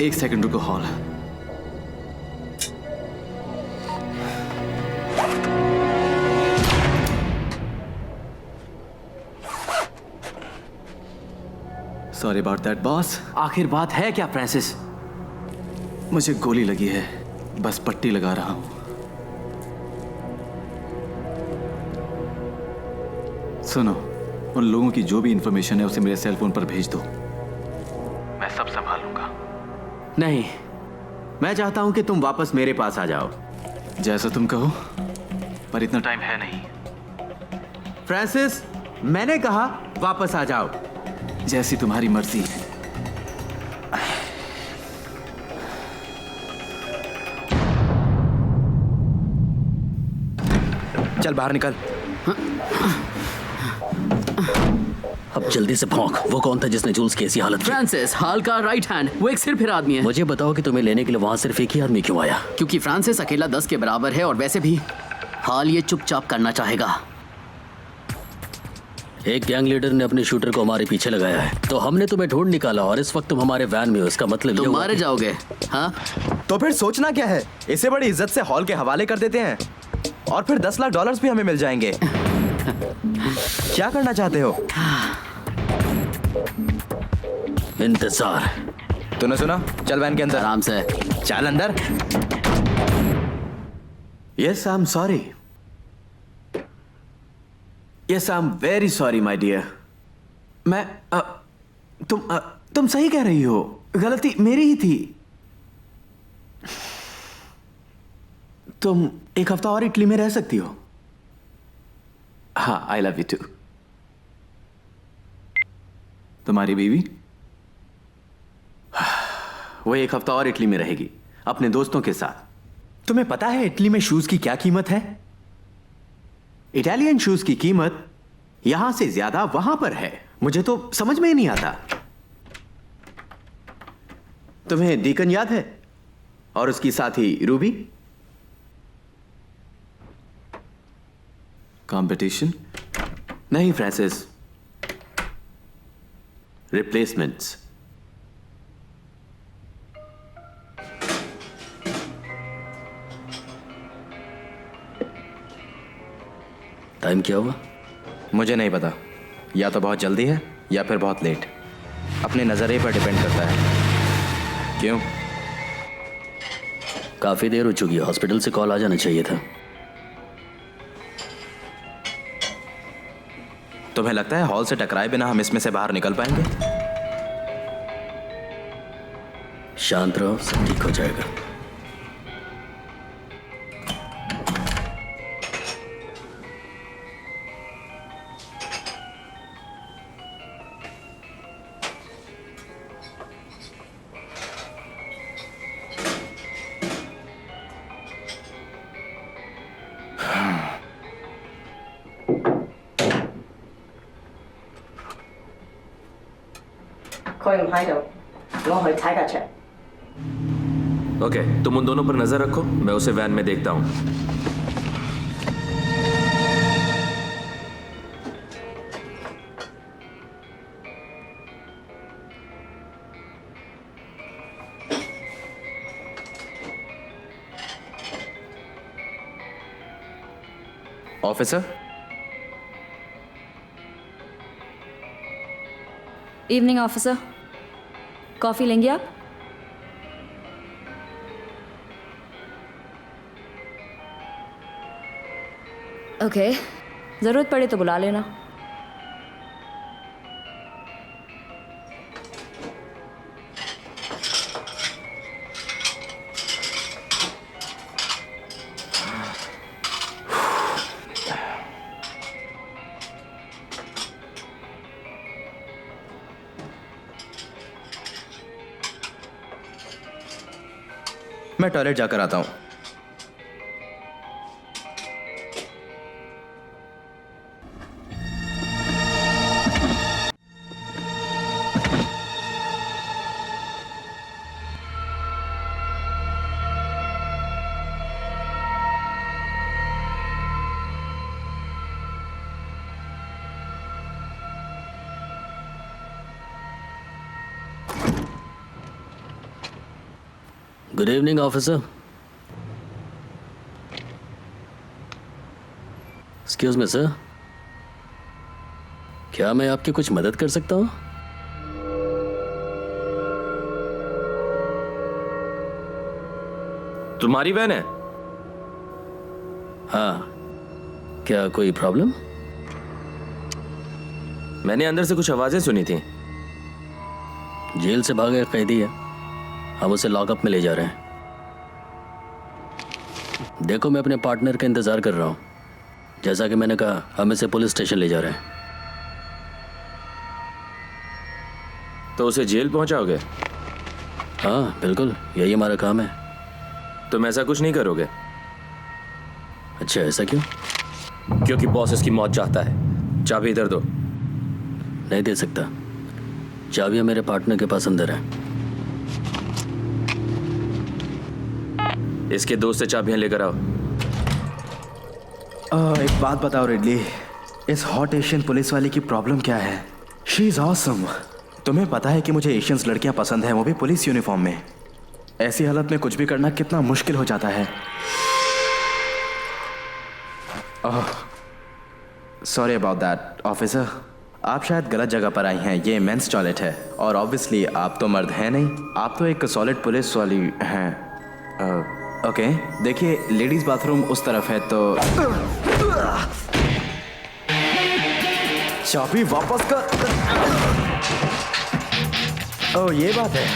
एक सेकंड रुको hall. Sorry about that boss. आखिर बात है क्या फ्रांसिस? मुझे गोली लगी है, बस पट्टी लगा रहा हूं। सुनो, उन लोगों की जो भी इंफॉर्मेशन है उसे मेरे सेल फोन पर भेज दो। मैं सब संभालूंगा। नहीं, मैं चाहता हूं कि तुम वापस मेरे पास आ जाओ। जैसा तुम कहो, पर इतना टाइम है नहीं। फ्रांसिस, मैंने कहा वापस आ जाओ। जैसी तुम्हारी मर्जी। चल बाहर निकल। अब जल्दी से भौंक। वो कौन था जिसने जूल्स की ऐसी हालत की? फ्रांसिस, हाल का राइट हैंड, वो एक सिर फिर आदमी है। मुझे बताओ कि तुम्हें लेने के लिए वहां सिर्फ एक ही आदमी क्यों आया? क्योंकि फ्रांसिस अकेला 10 के बराबर है और वैसे भी हाल ये चुपचाप करना चाहेगा। एक गैंग लीडर ने अपने शूटर को हमारे पीछे लगाया है, तो हमने तुम्हें ढूंढ निकाला और इस वक्त तुम हमारे वैन में हो। इसका मतलब तुम मारे जाओगे। हाँ, तो फिर सोचना क्या है? इसे बड़ी इज्जत से हॉल के हवाले कर देते हैं और फिर $10 लाख भी हमें मिल जाएंगे। क्या करना चाहते हो? इंतजार। तूने सुना? चल वैन के अंदर। आराम से चल अंदर। Yes, I am sorry. Yes, I am very sorry my dear. मैं तुम सही कह रही हो। गलती मेरी ही थी। तुम एक हफ्ता और इटली में रह सकती हो। हाँ, आई लव यू टू। तुम्हारी बीवी? वो एक हफ्ता और इटली में रहेगी अपने दोस्तों के साथ। तुम्हें पता है इटली में शूज की क्या कीमत है? इटालियन शूज की कीमत यहां से ज्यादा वहां पर है। मुझे तो समझ में ही नहीं आता। तुम्हें डीकन याद है और उसकी साथी रूबी? कंपटीशन? नहीं फ्रांसिस, रिप्लेसमेंट्स। टाइम क्या हुआ? मुझे नहीं पता। या तो बहुत जल्दी है या फिर बहुत लेट। अपने नजरिए पर डिपेंड करता है। क्यों? काफी देर हो चुकी है। हॉस्पिटल से कॉल आ जाना चाहिए था। तुम्हें लगता है हॉल से टकराए बिना हम इसमें से बाहर निकल पाएंगे? शांत रहो, सब ठीक हो जाएगा। ओके, तुम उन दोनों पर नजर रखो, मैं उसे वैन में देखता हूं। ऑफिसर, इवनिंग ऑफिसर, कॉफी लेंगे आप? ओके, जरूरत पड़े तो बुला लेना। मैं टॉयलेट जाकर आता हूं। Good evening officer. Excuse me sir, क्या मैं आपकी कुछ मदद कर सकता हूँ? तुम्हारी वैन है? हाँ, क्या कोई प्रॉब्लम? मैंने अंदर से कुछ आवाजें सुनी थी। जेल से भागा एक कैदी है, हम उसे लॉकअप में ले जा रहे हैं। देखो, मैं अपने पार्टनर का इंतजार कर रहा हूँ। जैसा कि मैंने कहा, हम इसे पुलिस स्टेशन ले जा रहे हैं। तो उसे जेल पहुंचाओगे? हाँ बिल्कुल, यही हमारा काम है। तुम ऐसा कुछ नहीं करोगे? अच्छा, ऐसा क्यों? क्योंकि बॉस इसकी मौत चाहता है। चाबी इधर दो। नहीं दे सकता, चाबियां मेरे पार्टनर के पास अंदर है। इसके दोस्त से चाबियां लेकर आओ। एक बात बताओ रिडली, इस हॉट एशियन पुलिस वाली की प्रॉब्लम क्या है? She is awesome. तुम्हें पता है कि मुझे एशियंस लड़कियां पसंद है, वो भी पुलिस यूनिफॉर्म में। ऐसी हालत में कुछ भी करना कितना मुश्किल हो जाता है। Sorry about that officer. आप शायद गलत जगह पर आई हैं। ये मेंस टॉयलेट है और ऑब्वियसली आप तो मर्द हैं नहीं, आप तो एक सॉलिड पुलिस वाली हैं। ओके, देखिए लेडीज बाथरूम उस तरफ है, तो चाबी वापस कर। ओह ये बात है,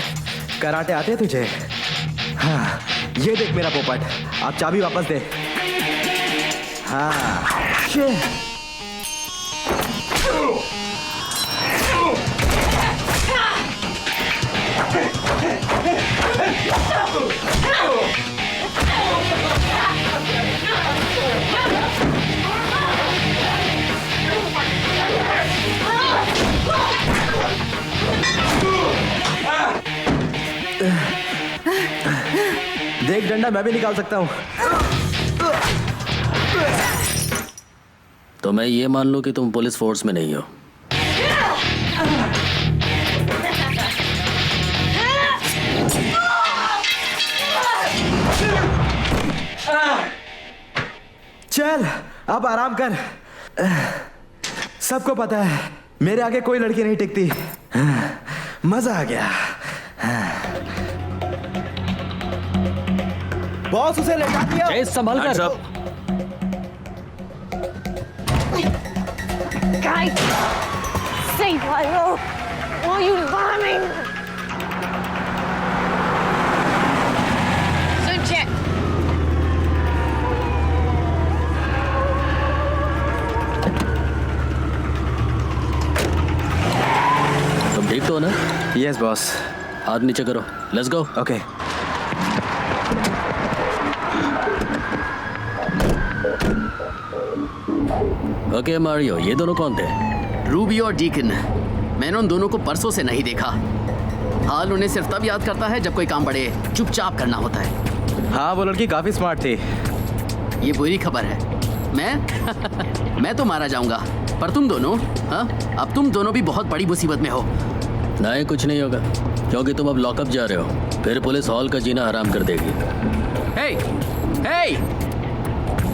कराटे आते तुझे? हाँ, ये देख मेरा पोपट, आप चाबी वापस दे। हाँ शिट। देख डंडा मैं भी निकाल सकता हूं। तो मैं ये मान लूं कि तुम पुलिस फोर्स में नहीं हो। चल अब आराम कर। सबको पता है मेरे आगे कोई लड़की नहीं टिकती। मजा आ गया। बॉस उसे लेटा दिया। जय संभाल कर। Guys, say hello. Why are you bombing? Suncheck. तुम ठीक तो हो ना? Yes boss. हाथ नीचे करो, let's go. Okay. Okay Mario, ये दोनों कौन थे? रूबी और डीकन। मैंने उन दोनों को परसों से नहीं देखा। हाल उन्हें सिर्फ तब याद करता है जब कोई काम पड़े, चुपचाप करना होता है। हाँ, वो लड़की काफी स्मार्ट थी। ये बुरी खबर है। मैं तो मारा जाऊंगा, पर तुम दोनों, हाँ, अब तुम दोनों भी बहुत बड़ी मुसीबत में हो। नहीं, कुछ नहीं होगा, क्योंकि तुम अब लॉकअप जा रहे हो। फिर पुलिस हॉल का जीना हराम कर देगी। हे, हे!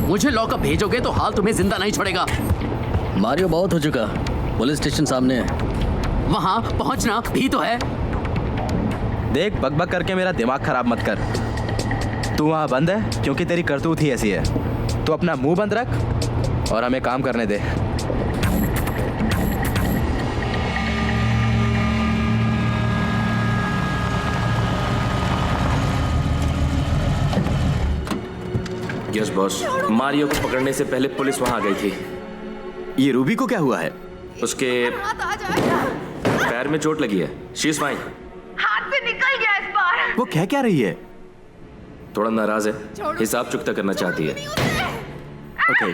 मुझे लॉकअप भेजोगे तो हाल तुम्हें जिंदा नहीं छोड़ेगा। मारियो बहुत हो चुका, पुलिस स्टेशन सामने है। वहां पहुंचना भी तो है। देख, बकबक करके मेरा दिमाग खराब मत कर। तू वहाँ बंद है क्योंकि तेरी करतूत ही ऐसी है। तू अपना मुंह बंद रख और हमें काम करने दे। यस बॉस, मारियो को पकड़ने से पहले पुलिस वहां आ गई थी। ये रूबी को क्या हुआ है? उसके पैर में चोट लगी है। She is fine. हाथ से निकल गया इस बार। वो कह क्या रही है? थोड़ा नाराज है, हिसाब चुकता करना चाहती है। ओके,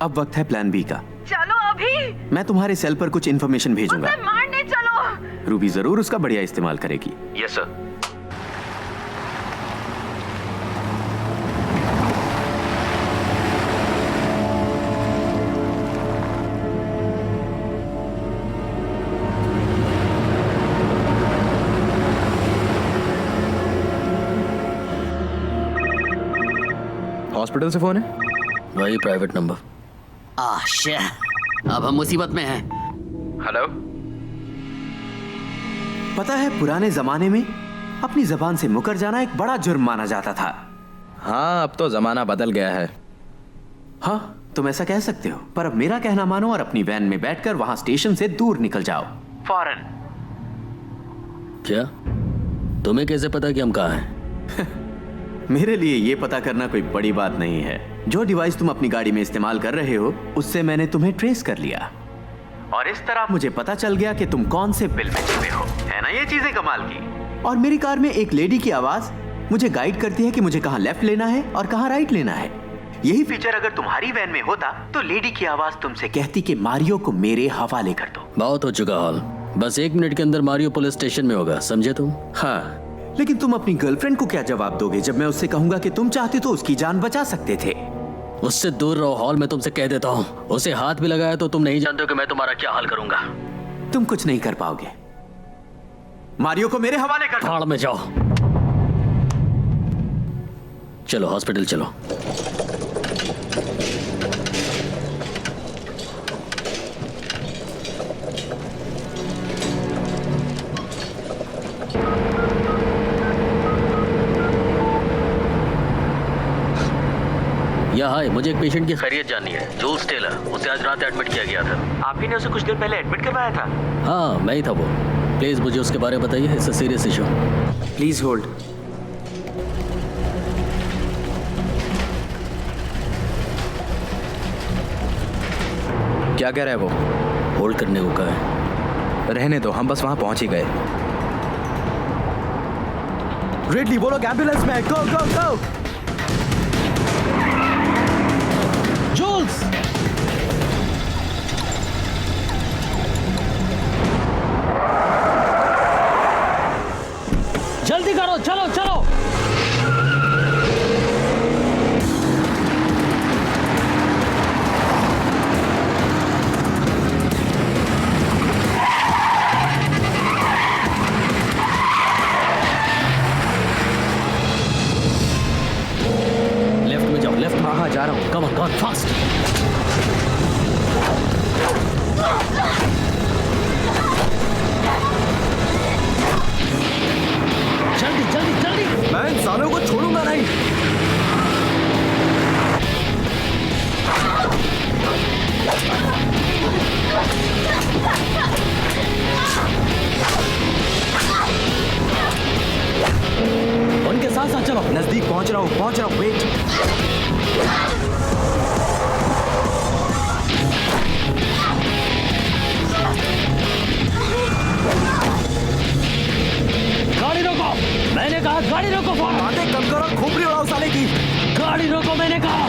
अब वक्त है प्लान बी का। चलो अभी। मैं तुम्हारे सेल पर कुछ इन्फॉर्मेशन भेजूंगा। उसे मारने चलो। रूबी जरूर उसका बढ़िया इस्तेमाल करेगी। Yes sir. हॉस्पिटल से फोन है? वही प्राइवेट नंबर। अब हम मुसीबत में हैं। हेलो। पता है, पुराने जमाने में अपनी जबान से मुकर जाना एक बड़ा जुर्म माना जाता था। हाँ, अब तो जमाना बदल गया है। हाँ, तुम ऐसा कह सकते हो, पर अब मेरा कहना मानो और अपनी वैन में बैठकर वहां स्टेशन से दूर निकल जाओ, फौरन। क्या? तुम्हें कैसे पता कि हम कहाँ हैं? मेरे लिए ये पता करना कोई बड़ी बात नहीं है। जो डिवाइस तुम अपनी गाड़ी में इस्तेमाल कर रहे हो, उससे मैंने तुम्हें ट्रेस कर लिया और इस तरह मुझे पता चल गया कि तुम कौन से बिल में छुपे हो। है ना ये चीजें कमाल की? और मेरी कार में एक लेडी की आवाज मुझे गाइड करती है कि मुझे कहाँ लेफ्ट लेना है और कहाँ राइट लेना है। यही फीचर अगर तुम्हारी वैन में होता तो लेडी की आवाज तुमसे कहती कि मारियो को मेरे हवाले कर दो। बहुत हो चुका हॉल, बस 1 मिनट के अंदर मारियो पुलिस स्टेशन में होगा, समझे तुम? हाँ, लेकिन तुम अपनी गर्लफ्रेंड को क्या जवाब दोगे जब मैं उससे कहूंगा कि तुम चाहते तो उसकी जान बचा सकते थे? उससे दूर रहो हॉल, मैं तुमसे कह देता हूँ। उसे हाथ भी लगाया तो तुम नहीं जानते हो कि मैं तुम्हारा क्या हाल करूंगा। तुम कुछ नहीं कर पाओगे। मारियो को मेरे हवाले कर दो। भाड़ में जाओ। चलो हॉस्पिटल चलो। या हाय, मुझे एक पेशेंट की खैरियत जाननी है। जूल्स टेलर, उसे आज रात एडमिट किया गया था। आप ही ने उसे कुछ देर पहले एडमिट करवाया था? हाँ, मैं ही था वो। प्लीज मुझे उसके बारे में बताइए, it's a serious issue. Please hold. क्या कह रहा है वो? होल्ड करने को कहा है। रहने दो, हम बस वहां पहुंच ही गए। रेडली, बोलो एम्बुलेंस में। गो गो गो। जूल्स! जल्दी करो, चलो चलो। लेफ्ट में जाओ, लेफ्ट। हाँ, जा रहा हूँ। Come on, fast. जल्दी जल्दी जल्दी। मैं इन सालों को छोड़ूंगा नहीं। उनके साथ साथ चलो। नजदीक पहुंच रहा हूँ, वेट। गाड़ी रोको, मैंने कहा गाड़ी रोको। फौरन बातें कम करो, खोपड़ी उड़ाओ साले की। गाड़ी रोको, मैंने कहा।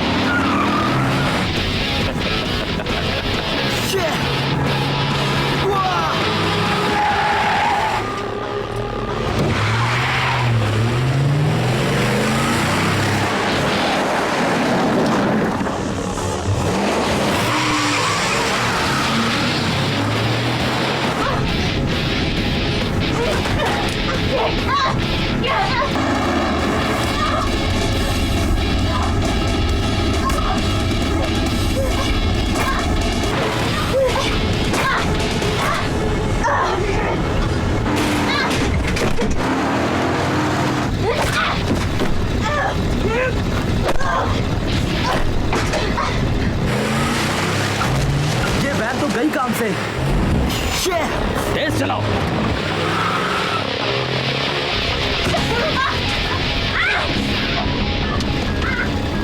चलाओ।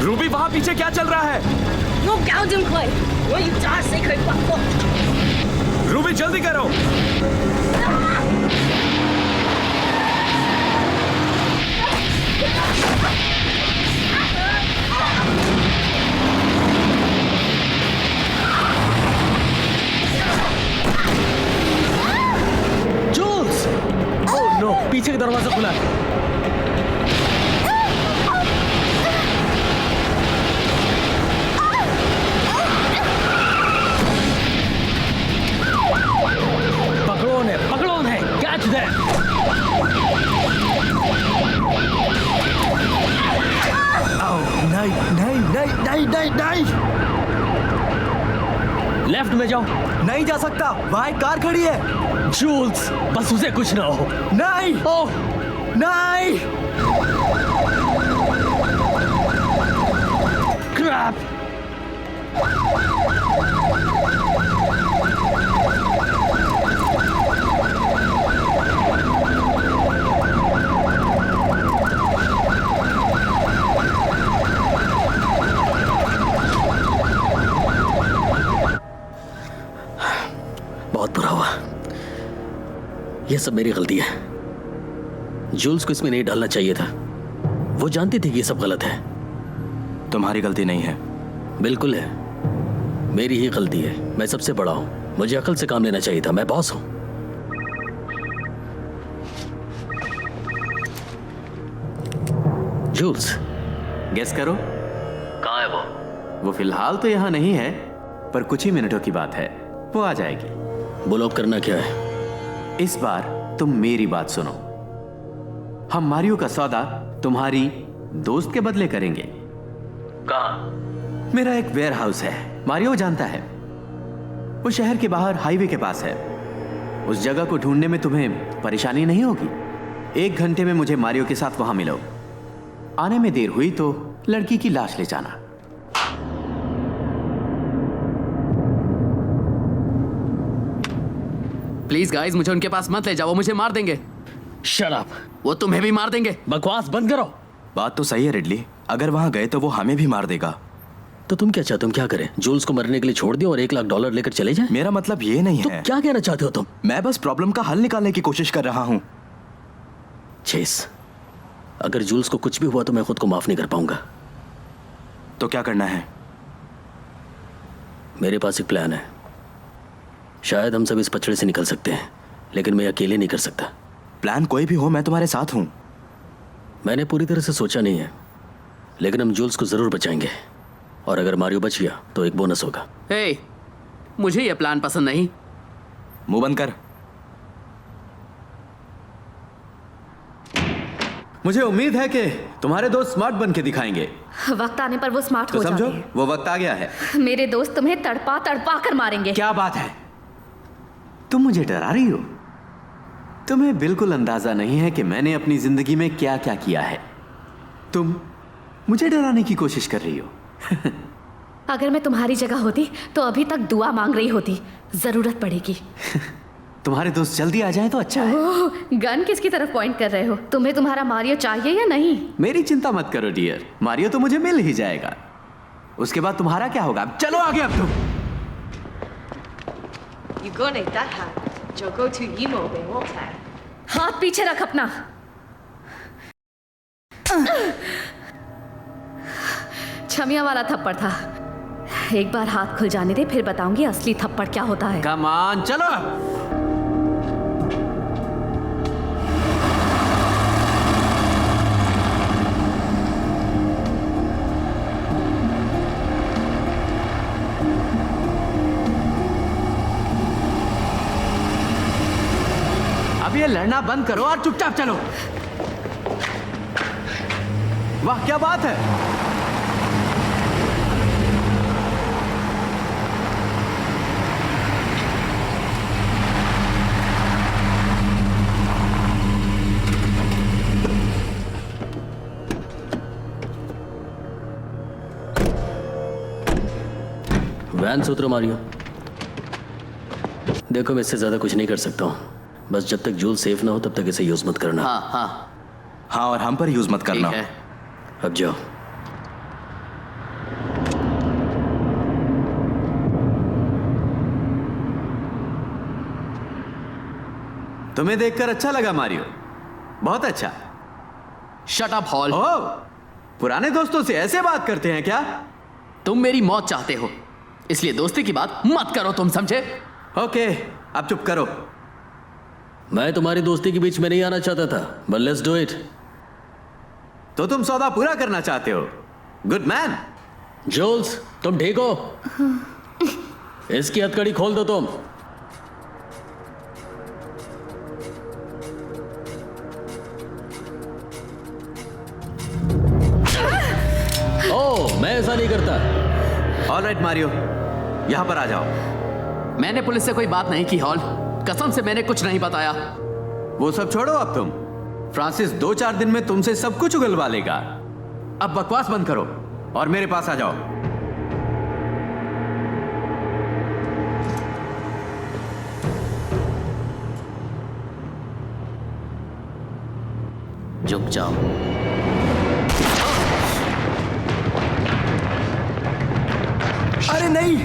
रूबी वहां पीछे क्या चल रहा है? 我搞掂佢，我要炸死佢不過。 रूबी जल्दी करो। जूल्स! ओह नो, पीछे का दरवाजा खुला है। पकड़ो उन्हें, कैच देम। नहीं। लेफ्ट में जाओ। नहीं जा सकता, वहाँ एक कार खड़ी है। जूल्स, बस उसे कुछ ना हो। नहीं, ओह नहीं। क्रैप! बहुत बुरा हुआ। यह सब मेरी गलती है। जूल्स को इसमें नहीं डालना चाहिए था। वो जानती थी कि ये सब गलत है। तुम्हारी गलती नहीं है। बिल्कुल है, मेरी ही गलती है। मैं सबसे बड़ा हूं, मुझे अकल से काम लेना चाहिए था। मैं बॉस हूं। जूल्स, गेस करो। कहाँ है वो फिलहाल तो यहाँ नहीं है, पर कुछ ही मिनटों की बात है, वो आ जाएगी। बोलो अब करना क्या है? इस बार तुम मेरी बात सुनो। हम मारियो का सौदा तुम्हारी दोस्त के बदले करेंगे। कहाँ? मेरा एक वेयर हाउस है, मारियो जानता है। वो शहर के बाहर हाईवे के पास है। उस जगह को ढूंढने में तुम्हें परेशानी नहीं होगी। 1 घंटे में मुझे मारियो के साथ वहां मिलो। आने में देर हुई तो लड़की की लाश ले जाना। प्लीज गाइस, मुझे उनके पास मत ले जाओ, वो मुझे मार देंगे। Shut up! वो तुम्हें भी मार देंगे। बकवास बंद करो। बात तो सही है रिडली, अगर वहां गए तो वो हमें भी मार देगा। तो तुम क्या चाहते हो? क्या करें? जूल्स को मरने के लिए छोड़ दियो और $1 लाख लेकर चले जाएं? मेरा मतलब ये नहीं तो है। क्या कहना चाहते हो तुम? मैं बस प्रॉब्लम का हल निकालने की कोशिश कर रहा हूँ। चेस, अगर जूल्स को कुछ भी हुआ तो मैं खुद को माफ नहीं कर पाऊंगा। तो क्या करना है? मेरे पास एक प्लान है। शायद हम सब इस पचड़े से निकल सकते हैं, लेकिन मैं अकेले नहीं कर सकता। प्लान कोई भी हो, मैं तुम्हारे साथ हूँ। मैंने पूरी तरह से सोचा नहीं है, लेकिन हम जूल्स को जरूर बचाएंगे। और अगर मारियो बच गया तो एक बोनस होगा। हे, मुझे यह प्लान पसंद नहीं। मुंह बंद कर। मुझे उम्मीद है कि तुम्हारे दोस्त स्मार्ट बन के दिखाएंगे। वक्त आने पर वो स्मार्ट तो हो समझो, जाते हैं। वो वक्त आ गया है। मेरे दोस्त तुम्हें तड़पा तड़पा कर मारेंगे। क्या बात है? तुम मुझे डरा रही हो? तुम्हें बिल्कुल अंदाजा नहीं है कि मैंने अपनी जिंदगी में क्या क्या किया है। तुम मुझे डराने की कोशिश कर रही हो। अगर मैं तुम्हारी जगह होती तो अभी तक दुआ मांग रही होती। जरूरत पड़ेगी। तुम्हारे दोस्त जल्दी आ जाए तो अच्छा है। ओह, गन किसकी तरफ पॉइंट कर रहे हो? तुम्हें तुम्हारा मारियो चाहिए या नहीं? मेरी चिंता मत करो डियर, मारियो तो मुझे मिल ही जाएगा। उसके बाद तुम्हारा क्या होगा? चलो आगे अब तुम।如果你得閒，就 go to emo 俾我睇。 हाथ पीछे रख अपना। छमिया वाला थप्पड़ था। एक बार हाथ खुल जाने दे, फिर बताऊंगी असली थप्पड़ क्या होता है। कम ऑन, चलो। अब ये लड़ना बंद करो और चुपचाप चलो। वाह, क्या बात है। वैन से उतरो मारियो। देखो, मैं इससे ज्यादा कुछ नहीं कर सकता हूँ। बस जब तक जूल सेफ ना हो तब तक इसे यूज मत करना। हाँ हाँ हाँ, और हम पर यूज मत करना। ठीक है। अब जाओ। तुम्हें देखकर अच्छा लगा मारियो, बहुत अच्छा। Shut up hall. ओह, पुराने दोस्तों से ऐसे बात करते हैं क्या? तुम मेरी मौत चाहते हो, इसलिए दोस्ती की बात मत करो, तुम समझे? ओके, अब चुप करो। मैं तुम्हारी दोस्ती के बीच में नहीं आना चाहता था, बट लेट्स डू इट। तो तुम सौदा पूरा करना चाहते हो? Good man. जूल्स, तुम ठीक हो? इसकी हथकड़ी खोल दो तुम। ओह, मैं ऐसा नहीं करता। ऑलराइट मारियो, यहां पर आ जाओ। मैंने पुलिस से कोई बात नहीं की हॉल, कसम से मैंने कुछ नहीं बताया। वो सब छोड़ो अब तुम। फ्रांसिस 2-4 दिन में तुमसे सब कुछ उगलवा लेगा। अब बकवास बंद करो और मेरे पास आ जाओ। झुक जाओ। अरे नहीं।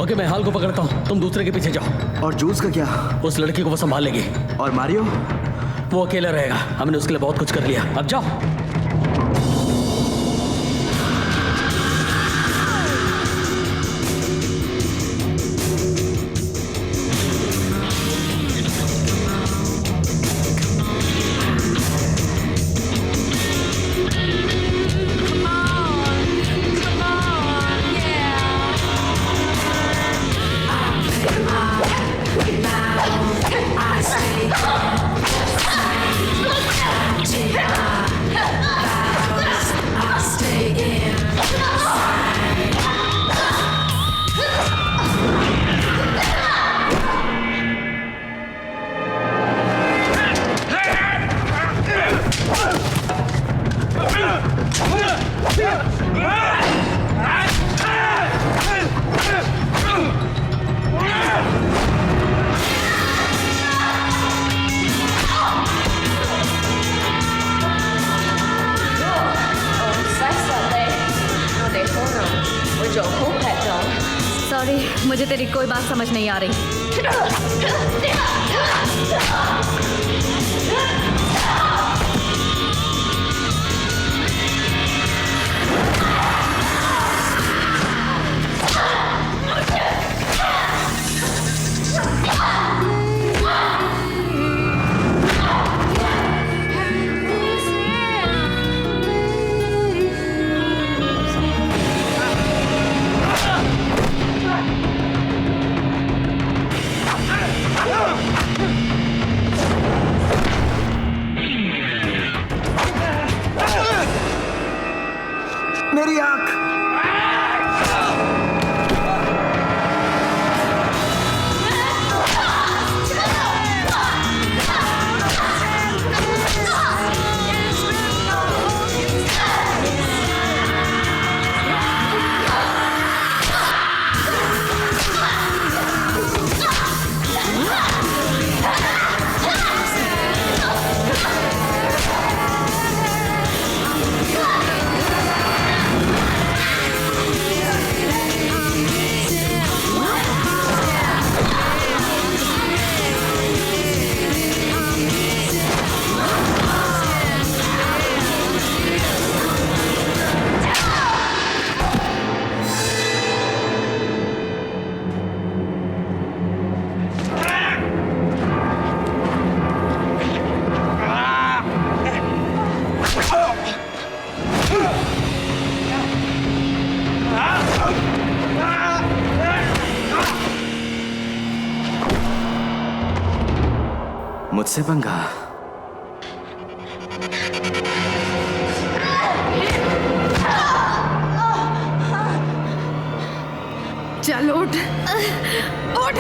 ओके, मैं हाल को पकड़ता हूँ, तुम दूसरे के पीछे जाओ। और जूस का क्या? उस लड़की को वो संभाल लेगी। और मारियो? वो अकेला रहेगा, हमने उसके लिए बहुत कुछ कर लिया। अब जाओ। सॉरी, मुझे तेरी कोई बात समझ नहीं आ रही। मेरी आंख। मुझसे पंगा। चल उठ, उठ।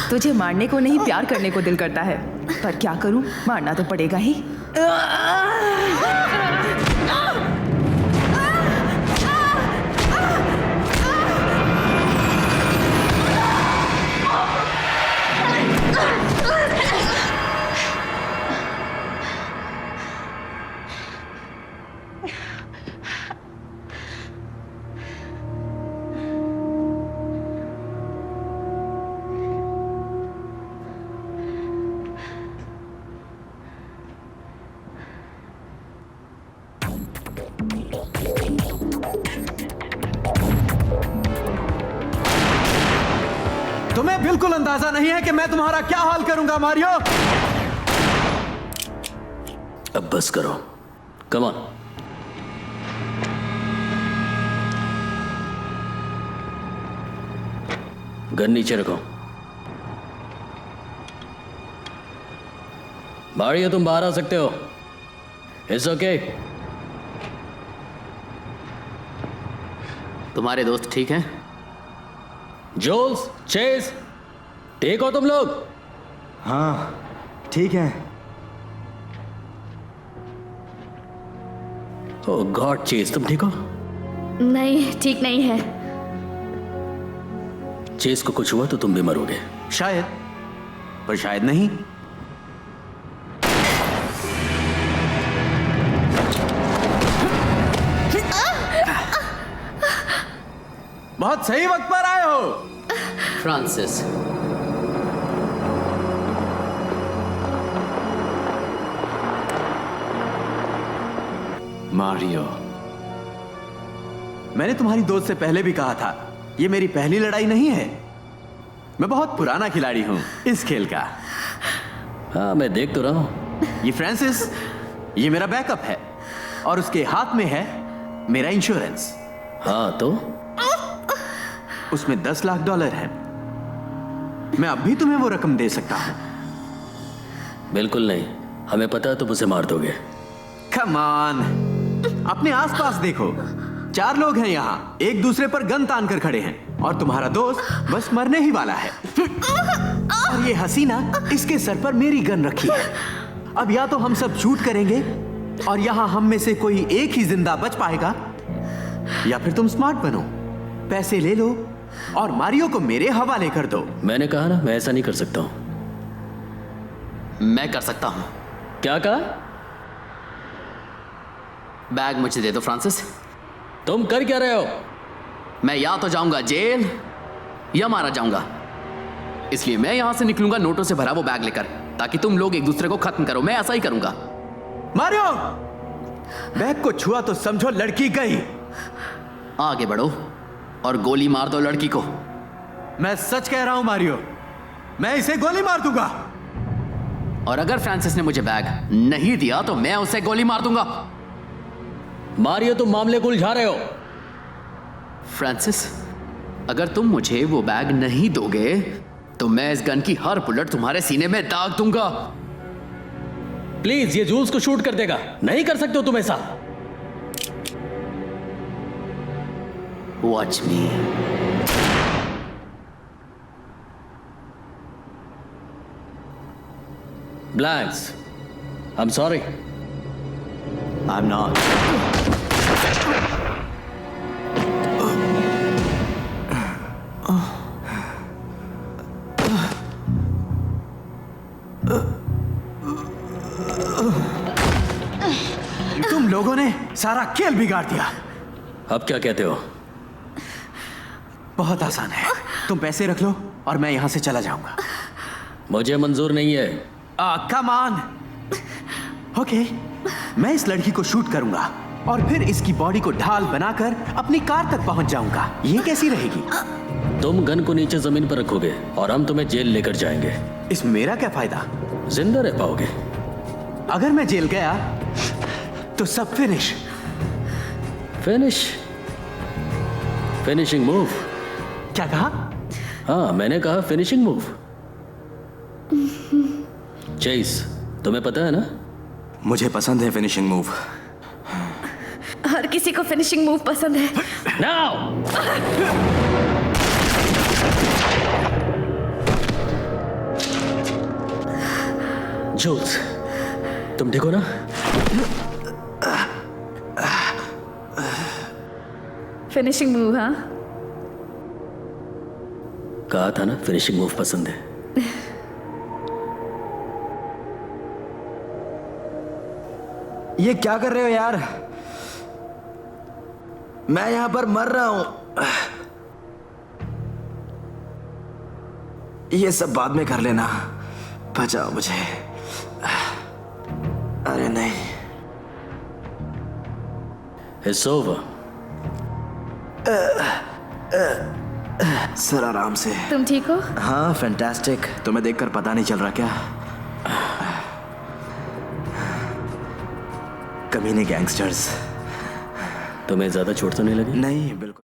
तुझे मारने को नहीं, प्यार करने को दिल करता है, पर क्या करूं, मारना तो पड़ेगा ही। तुम्हें बिल्कुल अंदाजा नहीं है कि मैं तुम्हारा क्या हाल करूंगा मारियो। अब बस करो, कम ऑन। गन नीचे रखो। मारियो तुम बाहर आ सकते हो। It's okay. तुम्हारे दोस्त ठीक हैं? जोल्स, चेस, ठीक हो तुम लोग? हाँ ठीक है। ओह गॉड चेस, तुम ठीक हो? नहीं, ठीक नहीं है। चेस को कुछ हुआ तो तुम भी मरोगे। शायद, पर शायद नहीं। बहुत सही वक्त पर आए हो फ्रांसिस। मारियो, मैंने तुम्हारी दोस्त से पहले भी कहा था, ये मेरी पहली लड़ाई नहीं है। मैं बहुत पुराना खिलाड़ी हूं इस खेल का। हाँ मैं देख तो रहा हूं। ये फ्रांसिस, ये मेरा बैकअप है और उसके हाथ में है मेरा इंश्योरेंस। हाँ तो उसमें $10 लाख है। मैं अब भी तुम्हें वो रकम दे सकता हूं। बिल्कुल नहीं, हमें पता है तुम उसे मार दोगे। कम ऑन, अपने आसपास देखो, 4 लोग हैं यहाँ, एक दूसरे पर गन तान कर खड़े हैं और तुम्हारा दोस्त बस मरने ही वाला है। और ये हसीना इसके सर पर मेरी गन रखी है। अब या तो हम सब शूट करेंगे और यहाँ हम में से कोई एक ही जिंदा बच पाएगा, या फिर तुम स्मार्ट बनो, पैसे ले लो और मारियो को मेरे हवाले कर दो। मैंने कहा ना, मैं ऐसा नहीं कर सकता हूं। मैं कर सकता हूं। क्या कहा? बैग मुझे दे दो फ्रांसिस। तुम कर क्या रहे हो? मैं या तो जाऊंगा जेल या मारा जाऊंगा, इसलिए मैं यहां से निकलूंगा नोटों से भरा वो बैग लेकर, ताकि तुम लोग एक दूसरे को खत्म करो। मैं ऐसा ही करूंगा। मारियो, बैग को छुआ तो समझो लड़की गई। आगे बढ़ो और गोली मार दो लड़की को। मैं सच कह रहा हूं मारियो, मैं इसे गोली मार दूंगा। और अगर फ्रांसिस ने मुझे बैग नहीं दिया तो मैं उसे गोली मार दूंगा। मारियो तुम मामले को उलझा रहे हो। फ्रांसिस, अगर तुम मुझे वो बैग नहीं दोगे तो मैं इस गन की हर बुलेट तुम्हारे सीने में दाग दूंगा। प्लीज, ये जूल्स को शूट कर देगा। नहीं कर सकते हो तुम ऐसा। Watch me. Blanks, I am sorry. I am not. तुम लोगों ने सारा खेल बिगाड़ दिया। अब क्या कहते हो? बहुत आसान है, तुम पैसे रख लो और मैं यहां से चला जाऊंगा। मुझे मंजूर नहीं है। Come on. ओके, मैं इस लड़की को शूट करूंगा और फिर इसकी बॉडी को ढाल बनाकर अपनी कार तक पहुंच जाऊंगा। ये कैसी रहेगी? तुम गन को नीचे जमीन पर रखोगे और हम तुम्हें जेल लेकर जाएंगे। इसमें मेरा क्या फायदा? जिंदा रह पाओगे। अगर मैं जेल गया तो सब फिनिश। Finishing move. क्या कहा? हाँ मैंने कहा फिनिशिंग मूव। चेस, तुम्हें पता है ना? मुझे पसंद है फिनिशिंग मूव। हर किसी को फिनिशिंग मूव पसंद है। नाउ जूल्स, तुम देखो ना। फिनिशिंग मूव, हाँ? कहा था ना फिनिशिंग मूव पसंद है। ये क्या कर रहे हो यार? मैं यहां पर मर रहा हूं। ये सब बाद में कर लेना, बचाओ मुझे। अरे नहीं। It's over. सर आराम से। तुम ठीक हो? हाँ फैंटास्टिक। तुम्हें देखकर पता नहीं चल रहा क्या? कमीने गैंगस्टर्स। तुम्हें ज्यादा चोट तो नहीं लगी? नहीं बिल्कुल।